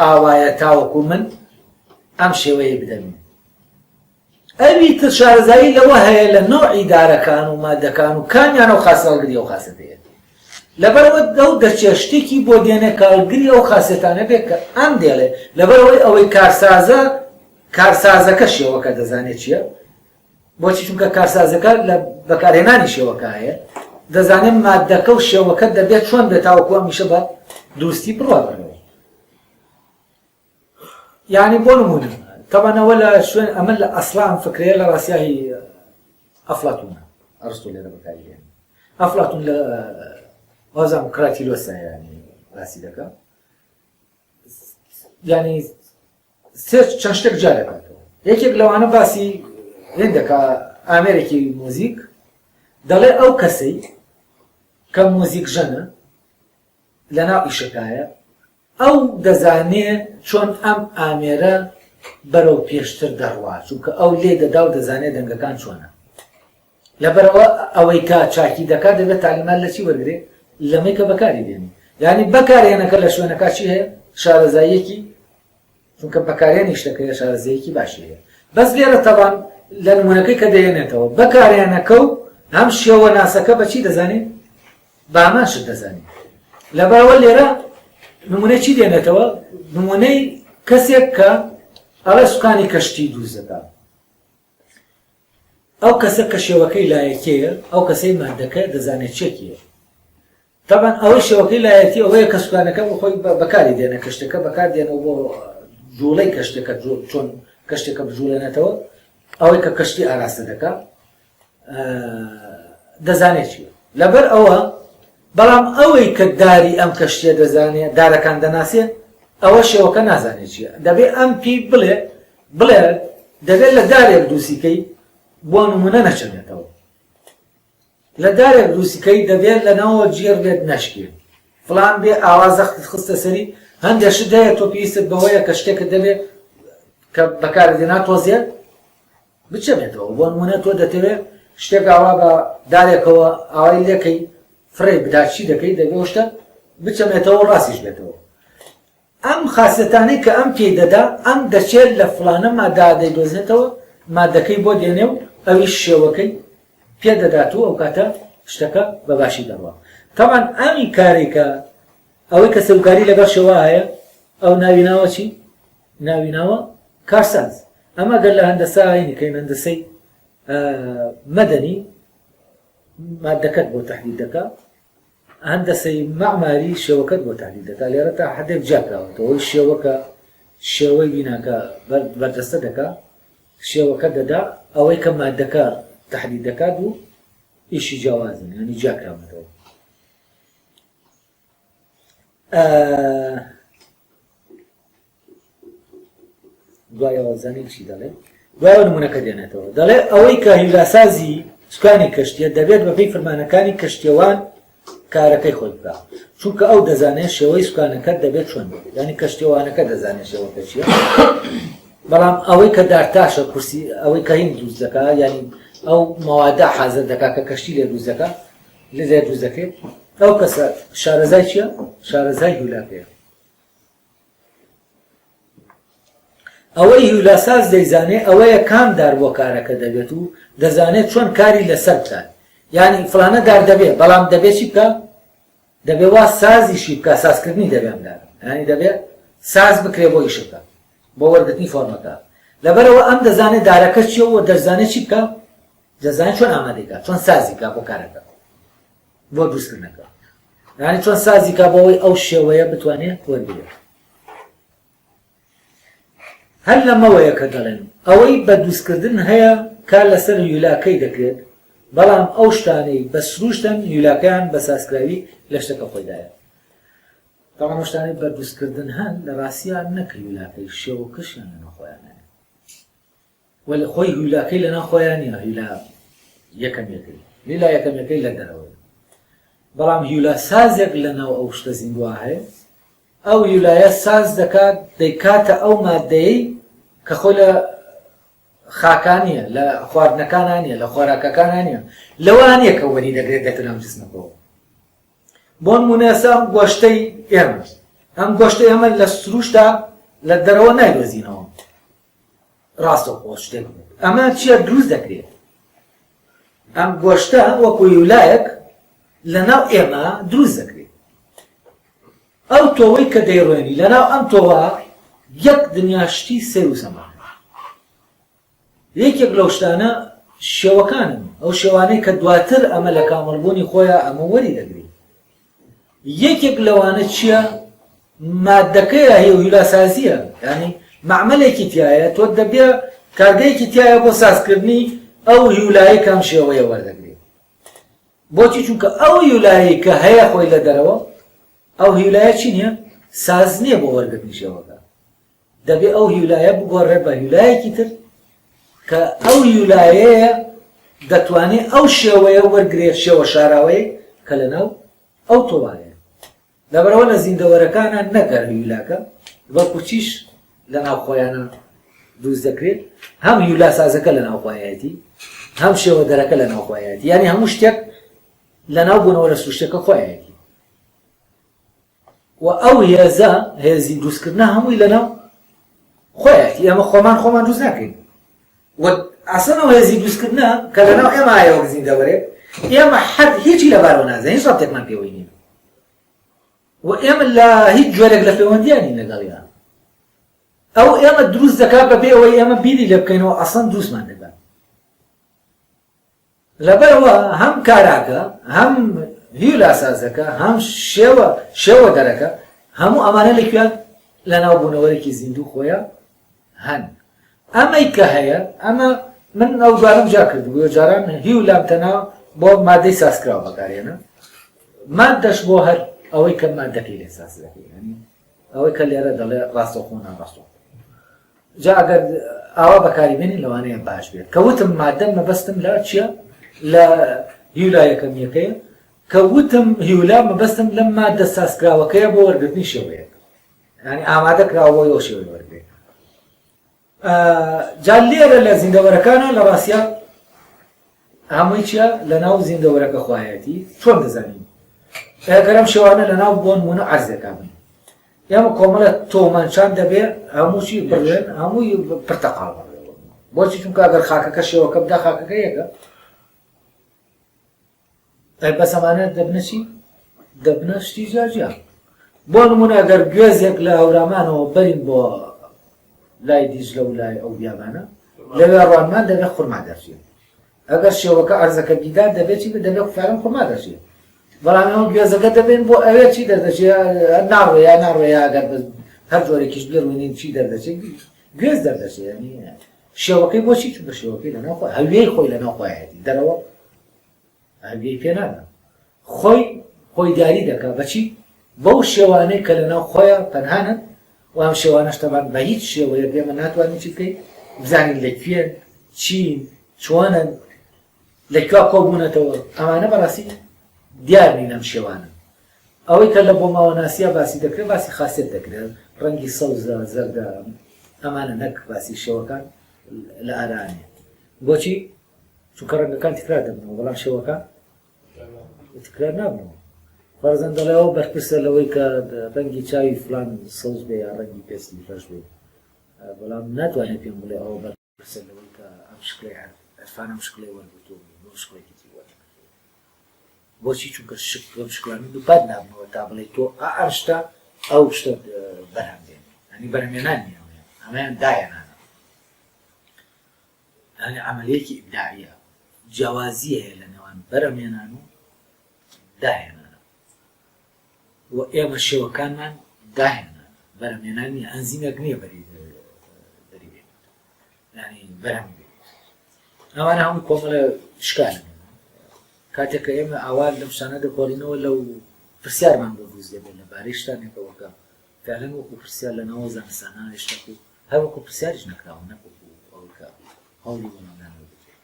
ئاوایە تاوەکو من ئەم شێوەیە بدەمێ. ئەوی تر شارەزایی لەوە هەیە لە نۆعی دارەکان و مادەکان و کامیان ئەو خاسەڵگری ئەو خاسەتەیە. لەبەرەوە دەو دەچێ شتێکی بۆ دێنێ کاڵگری ئەو خاسێتانە بێت کە ئەم دێڵێ لەبەرەوەی ئەوەی کارسازەکە شێوەکە دەزانێت چییە. بۆچی؟ چونکە کارسازەکە لە بەکارهێنانی شێوەکە هەیە، دەزانێت مادەکە و شێوەکە دەبێت چۆن بێتاوەکو هەمیشە بە دروستی بڕوابڕێەوە. یعنی بۆ نمونە تەوانەوە لە شوێن ئەمە لە ئەسڵان فکرەیە لە ڕاستیاهی ئەفلاتونە، ئەرسطو لێرە بەکارهێنێ. ئەفلاتون لە وازام کراتیلۆسە ینی باسی دەکات، ینی چەند شتێک جا دەکاتەوە. یەکێک لەوانە باسی هێن دەکات ئامێرێکی مۆزیک، دەڵێ ئەو کەسەی کە مۆزیک ژەنە لەناو ئیشەکایە ئەو دەزانێت چۆن ئەم ئامێرە بەرەو پێشتر دەڕوا، چونکە ئەو لێ دەدا و دەزانێت دەنگەکان چۆنە. لەبەرەوە ئەوەی کا چاکی دەکات دەبێت تعلیمات لە چی وەرگێ؟ لەمەی کە بەکاری دێنی. یعنی بەکارهێنەکە لە شوێنەکە چی هەیە؟ شارەزاییەکی، چونکە بەکارهێنی شتەکەیە شارەزاییەکی باشی هەیە. بەس لێرە تەبان لە نمونەکەی کە دەهێنێتەوە بەکارهێنەکە و هەم شێوە ناسەکە بەچی دەزانێت؟ بە هەمان شت دەزانێت. لەبەرەوە لێرە نمونەی چی دێنێتەوە؟ نمونەی کەسێک کە ئەڵێ سوکانی کەشتی دروست دەکات. ئەو کەسە کە شێوەکەی لایەکەیە، ئەو کەسەی مادەکە دەزانێت چێکیە. طبعاً ئەوەی شێوەکەی لایەتی ئەوەیە کە سوکانەکە بۆ خۆی بەکاری دێنە، کەشتەکە بەکار دێنەوە بۆ جوڵەی کەشتەکە چۆن کەشتێکە بجوڵێنێتەوە، ئەوەی کە کەشتی ئاراستە دەکات دەزانێت چیە. لەبەر ئەوە بەڵام ئەوەی کە داری ئەم کەشتیە دەزانێت، دارەکان دەناسێت، ئەوە شێوەکە نازانێت چیە. دەبێت ئەم پێی بڵێ دەبێت لە دارێک دروستیکەی بۆ نمونە نەچێتەوە. لە دارێک دروستیکەی دەبێت لەناوە جێر بێت نەشکێت، فلان بێ ئاوازە خستە سەری، هەندێک شت هەیە تۆ پێویستت بەوەیە کە شتێکت دەبێت کە بەکاردێنا تۆزێت بچەمێتەوە. بۆ نمونە تۆ دەتەوێت شتێک ئاوا بە دارێکەوە ئاوای لێکەی فڕێ بدات چی دەکەی دەبێت شتە بچەمێتەوە و ڕاستیش بێتەوە. ئەم خاصێتانەی کە ئەم پێی دەدا ئەم دەچێت لە فلانە مادە دەیدۆزێتەوە، مادەکەی بۆ دێنێ و ئەویش شێوەکەی پێدەدات و ئەو کاتە شتەکە بە باشی دەڕوا. تەمان ئەمی کارێکە ئەوەی کە سەرکاری لەگەڵ شێوە هەیە ئەو ناویناوە چی؟ ناویناوە کارساز. ئەمە گەر لە هەندەسا هەینەکەین هەندەسەی مەدەنی مادەکەت بۆ تەحلیل دەکات، هەندەسەی مەعماری شێوەکەت بۆ تەحلیل دەکات. لێرە تا حدێک جاکراوەتەوە ئەوەی شێوەکە شێوەی بیناکە بەردەستە دەکات، شێوەکە دەدا ئەوەی کە مادەکە تەحلیل دەکات و ئیشی جیاوازن، ینی جاکراوەتەوە. دوایەوە زانین چی دەڵێ دوایەوە نمونەکە دێنێتەوە دەڵێ ئەوەی کە هیلاسازی سوکانی کەشتیە دەبێت بەپێی فەرمانەکانی کەشتیەوان کارەکەی خۆی بکات چونکە ئەو دەزانێت شێوەی سوکانەکەت دەبێت چۆن بێت ینی کەشتیەوانەکە دەزانێت شێوەکە چییە بەڵام ئەوەی کە دارتاشە کورسی ئەوەی کە هین دروست دەکات ینی ئەو مەوادە حازر دەکات کە کەشتی لێ دروست دەکات لێ دروست دەکرێت ئەو کەسە شارەزای چییە؟ شارەزای هیولاکەیە ئەوەی هیولاساز دەیزانێت ئەوەیە کام دار بۆ کارەکە دەبێت و دەزانێت چۆن کاری لەسەر بکات یعنی فلانە دار دەبێت بەڵام دەبێت چی بکە؟ دەبێت وا سازیشی بکە سازکردنی دەبێت دار ینی دەبێت ساز بکرێ بۆ ئیش بکە بۆ وەرگرتنی فۆرمەکە لەبەرەوە ئەم دەزانێت دارەکە چیە و دەزانێت چی بکە؟ دەزانێت چۆن ئامادەیکات چۆن سازی بکات بۆ کارەکە بۆ دروستکردنەکە ینی چۆن سازی بکات بۆ ئەوەی ئەو شێوەیە بتوانێت وەرگێت هەر لەمەوەیە کە دەڵێن ئەوەی بە دروستکردن هەیە کار لەسەر هیولاکەی دەکرێت بەڵام ئەو شتانەی بە سروشتن هیولاکەیان بە سازکراوی لە شتەکە خۆیدایە تاوان ئەو شتانەی بە دروستکردن هەن لە ڕاستیان نەکە هیولاکەی شێوەکەشیان لەناو خۆیانە وەلی خۆی هیولاکەی لەناو خۆیان نیە هیولا یەکەمەکەی لیلا یەکەمەکەی لە دەرەوەی بەڵام هیولا سازێک لەناو ئەو شتە زیندووە هەیە ئەو هیولایە ساز دەکات دەیکاتە ئەو مادەیەی کە خۆی لە خاکانیە لە خواردنەکانانیە لە خۆراکەکانانیە لەوانەیە کە وەری دەگرێت دێتە ناو جسمەکەوە بۆ نمونە ئێستا گۆشتەی ئێمە ئەم گۆشتەی ئێمە لە سروشتا لە دەرەوە نایدۆزینەوە ڕاستەوخۆ شتێک ئەمە چییە دروست دەکرێت ئەم گۆشتە وەکو هیولایەک لەناو ئێمە دروست دەکرێت ئەو تۆوەی کە دەیڕوێنی لەناو ئەم تۆوە یەک دنیاشتی سێر و سەما یەکێک لەو شتانە شێوەکانن ئەو شێوانەی کە دواتر ئەمە لە کامەڵبوونی خۆیان ئەمە وەری دەگرێت یەکێک لەوانە چییە؟ مادەکەیە هەیە و هیلاسازیە ینی معمەلێکی تایە تۆ دەبێ کارگەیەکی تایە بۆ سازکردنی ئەو هیولایی کام شێوەیە وەردەگرێت بۆچی چونکە ئەو هیولایی کە هەیە خۆی لە دەرەوە ئەو هیولایە چی نییە؟ ساز نییە بۆ وەرگرتنی شێوەکە دەبێت ئەو هیولایە بگۆڕێت بە هیولایەکی تر کە ئەو هیولایەیە دەتوانێت ئەو شێوەیە وەرگرێت شێوە شاراوەیە کە لەناو ئەو تۆوایە لەبەرەوە لە زیندەوەرەکانە نەگەر هیولاکە بەڵکو چیش لەناو خۆیانە دروست دەکرێت هەم هیولا سازەکە لەناو خۆیەتی هەم شێوە دەرەکە لەناو خۆیەتی یعنی هەموو شتێک لەناو بوونەوە لە سروشتەکە خۆیەتی و ئەو هێزە هێزی دروستکردنە هەمووی لەناو خۆیەتی ئێمە خۆمان دروست ناکەین و ئاسان ئەو هێزی دروستکردنە کە لەناو ئێمە ئایەوە زیندەوەرێ ئێمە حەد هیچی لەبارەوە نازانین هیچ ڕابطێکمان پێوەی نییە و ئێمە لە هیچ جۆرێک لە پەیوەندیانی لەگەڵیان ئەو ئێمە دروست دەکات بەبێ ئەوەی ئێمە بیری لێ بکەینەوە ئەسڵەن دروستمان دەکات لەبەرەوە هەم کاراکە هەم هیولا سازەکە هەم شێوە دەرەکە هەموو ئەمانە لەکوێن لەناو بوونەوەرێکی زیندوو خۆیان هەن ئەمەی کە هەیە ئەمە من ئەو دوارم جا کردبووە جاران هیولام تەنها بۆ مادەی سازکراوە بەکارێنە مادەش بۆ هەر ئەوەی کە مادەکەی لێ ساز دەکەی ئەوەی کە لێرە دەڵێ ڕاستەوخۆ ناڕاستەوخۆ جا ئەگەر ئاوا بەکاریبێنی لەوانەیە باش بێت کە وتم مادەم مەبەستم لە چییە؟ لە هیولا یەکەمیەکەیە کە وتم هیولا مەبەستم لەم مادە سازکراوەکەیە بۆ وەرگرتنی شێوەیەک ینی ئامادە کراوە بۆ ئەو شێوەی وەرگێت جا لێرە لە زیندەوەرەکانە لە ڕاستیە هەمووی چییە؟ لەناو زیندەوەرەکە خۆیەتی چۆن دەزانین؟ ئەگەرم شێوانە لەناو بۆ نمونە عەرزێکا بن ئێمە کۆمەڵە تۆمانچان دەبێت هەمووچی بڕوێن هەمووی پرتەقاڵ بۆچی چونکە ئەگەر خاکەکە شێوەکە بدا خاکەکە یەکە بەس ئەمانە دەبنە چی؟ دەبنە شتی جاجیا بۆ نمونە ئەگەر گوێزێک لە هەورامانەوە بەرین بۆ لای دیژلە و لای ئەو بیابانە لەوێ ڕوانمان دەبێت خورما دەرچێت ئەگەر شێوەکە عەرزەکە بیدار دەبێت چی دەبێت کوفارم خورما دەرچێت بەڵام ئەوە گوێزەکە دەبێن بۆ ئەوێ چی دەردەچێت ناڕوێ ئەگەر هەر جۆرێکیش بێڕوێنین چی دەردەچێت گوێز دەردەچێت ینی شێوەکەی بۆچی چونکە شێوەکەی لەناو خۆی هەویەی خۆی لەناو خۆیەتی دەرەوە هەویەی پێ نادا خۆی دیاری دەکات بەچی بەو شێوانەی کە لەناو خۆیان پەنهانن و ئەم شێوانەش تەمان بە هیچ شێوەیەک ئێمە ناتوانین چی بکەین بزانین لەکوێن چین چۆنن لەکوێ کۆبوونەتەوە ئەمانە بەڕاستی دیار نین ئەم شێوانن ئەوەی کە لە بۆ ماوەناسیە باسی دەکرێت باسی خاصیت دەکرێت ڕەنگی سەوزە زەردە ئەمانە نەک باسی شێوەکان لە ئارانێ بۆچی چونکە ڕەنگەکان تکرار دەبنەوە بەڵام شێوەکان تکرار نابنەوە فەرزەن دەڵێەوە بەرپرسە لەوەی کە ڕەنگی چاوی فلان سەوز بێ یا ڕەنگی پێستی بەش بێ بەڵام ناتوانێت پێم بڵێ ئەوە بەرپرسە لەوەی کە ئەم شکلەی عەرفان ئەم شکلەی وەرگرتووە بۆ شکڵێکی وەرگرتووە بۆچی چونکە ئەم شکلانە دووپات نابنەوە تا بڵێ تۆ ئەم شتە ئەو شتە بەرهەم دێن ینی بەرهەمێنان نیە ئەمەیان دایەنانە ینی عەمەلیەکی ئیبداعیە جیاوازیە هەیە لە نێوان بەرهەمێنان و داهێنانە و ئێمە شێوەکانمان داهێنان بەرهەمێنان نیە ئەنزیمێک نییە بەری دەریبێت ینی بەرهەم بێت ئەوانە هەموو کۆمەڵە شکالن کاتێک کە ئێمە ئاوان لەم شتانە دەگۆڕینەوە لەو پرسیارمان بۆ دروست دەبێت لەبارەی شتانێکەوەکە فعلەن وەکو پرسیار لەنەوە زانستانە هێشتا و هەر وەکو پرسیاریش نەکراوە نەوەکو ئەوکە هەوڵی وەڵامدانەوە بکرێت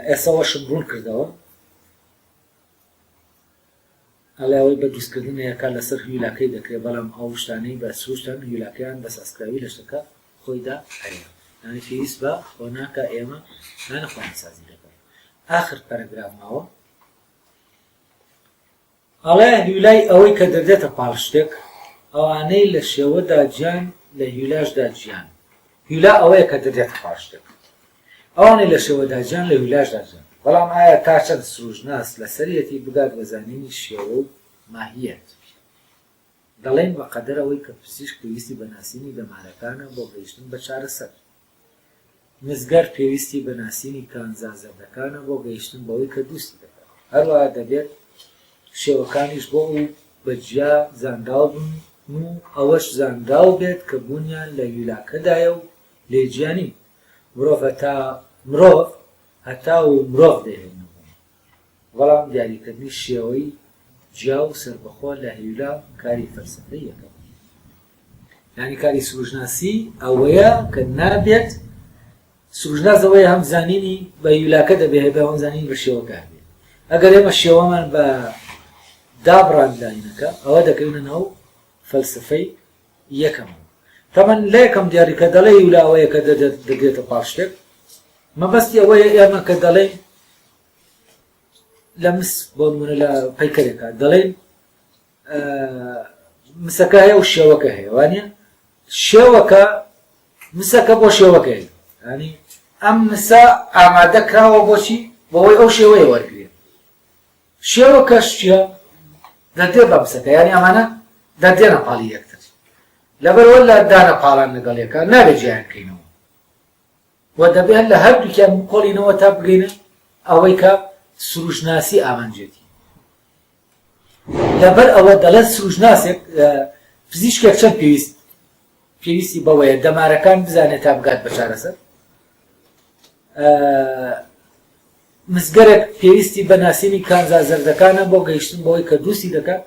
ئێستا شم ڕوون کردەوە ئەڵێەوەی بە دروستکردن یەکان لەسەر هیولاکەی دەکرێت بەڵام ئەو شتانەی بە سروشتان هیولاکەیان بە ساسکراوی لە شتەکە خۆیدا هەیە ینی پێویست بە خۆناکە ئێمە نانەخوانسازی دەکەن آخر پەرەگرافماوە ئەڵێ هیولای ئەوەی کە دەدێتە پاڵ شتێک ئەوانەی لە شێوەدا گیان لە هیولاشدا گیان هیولا ئەوەیە کە دەدێتە پاڵ شتێک ئەوانەی لە شێوەدا گیان لە هیولاشدا گیان بەڵام ئایا تا چەند سروژناس لەسەرەتی بگات بەزانینی شێوە و ماهیەت دەڵێن بە قەدەر ئەوەی کە پزیشک پێویستی بەناسینی دەمارەکانە بۆ گەیشتن بە چارەسەر مزگەر پێویستی بەناسینی کانزازەردەکانە بۆ گەیشتن بەوەی کە دووستی دەکات هەروەها دەبێت شێوەکانیش بۆ و بەجیا زانداو بن و ئەوەش زانداو بێت کە بوونیان لە هیولاکەدایە و لێجیانی مرۆڤ هەتا و مرۆڤ دەهێنەوە بەڵام دیاریکردنی شێوەی جیا و سەربەخۆ لە هیولا کاری فەلسەفەی یەکەم یعنی کاری سروژناسی ئەوەیە کە نابێت سروژناس ئەوەیە هەم زانینی بە هیولاکە دەبێت بە هەم زانینی بە شێوەکە بێت ئەگەر ئێمە شێوەمان بە دابڕانداینەکە ئەوە دەکەونە ناو فەلسفەی یەکەمەوە تەمەن لە یەکەم دیاریکە دەڵێ هیولا ئەوەیە کە دەگرێتە پاڵ شتێک مەبەستی ئەوەیە ئێمە کە دەڵێن لە مس بۆ نمونە لە پەیکەرێکە دەڵێن مسەکە هەیە و شێوەکە هەیە وانە شێوەکە مسەکە بۆ شێوەکە هەیە ینی ئەم مسە ئامادە کراوە بۆچی بۆەوەی ئەو شێوەیە وەرگێت شێوەکەش چییە دەدێ بە مسەکە یانی ئەمانە دەدێنە پاڵی یەکتر لەبەرەوە لە دانە پاڵان لەگەڵێکە نابێت جیان بکەینەوە و دەبێت لە هەردووکیان کۆڵینەوە تا بگەینە ئەوەی کە سروژناسی ئامانجێتی لەبەر ئەوە دەڵێت سروژناسێک پزیشکێک چەند پێویستی بەوەیە دەمارەکان بزانێت تا بگات بە چارەسەر مزگەرێک پێویستی بەناسینی کانزازەردەکانە بۆ گەیشتن بەوەی کە دووسی دەکات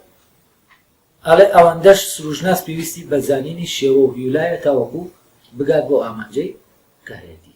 ئەڵێ ئەوەندەش سروژناس پێویستی بە زانینی شێوە و هیولایە تاوەکو بگات بۆ ئامانجەی کە هەیەتی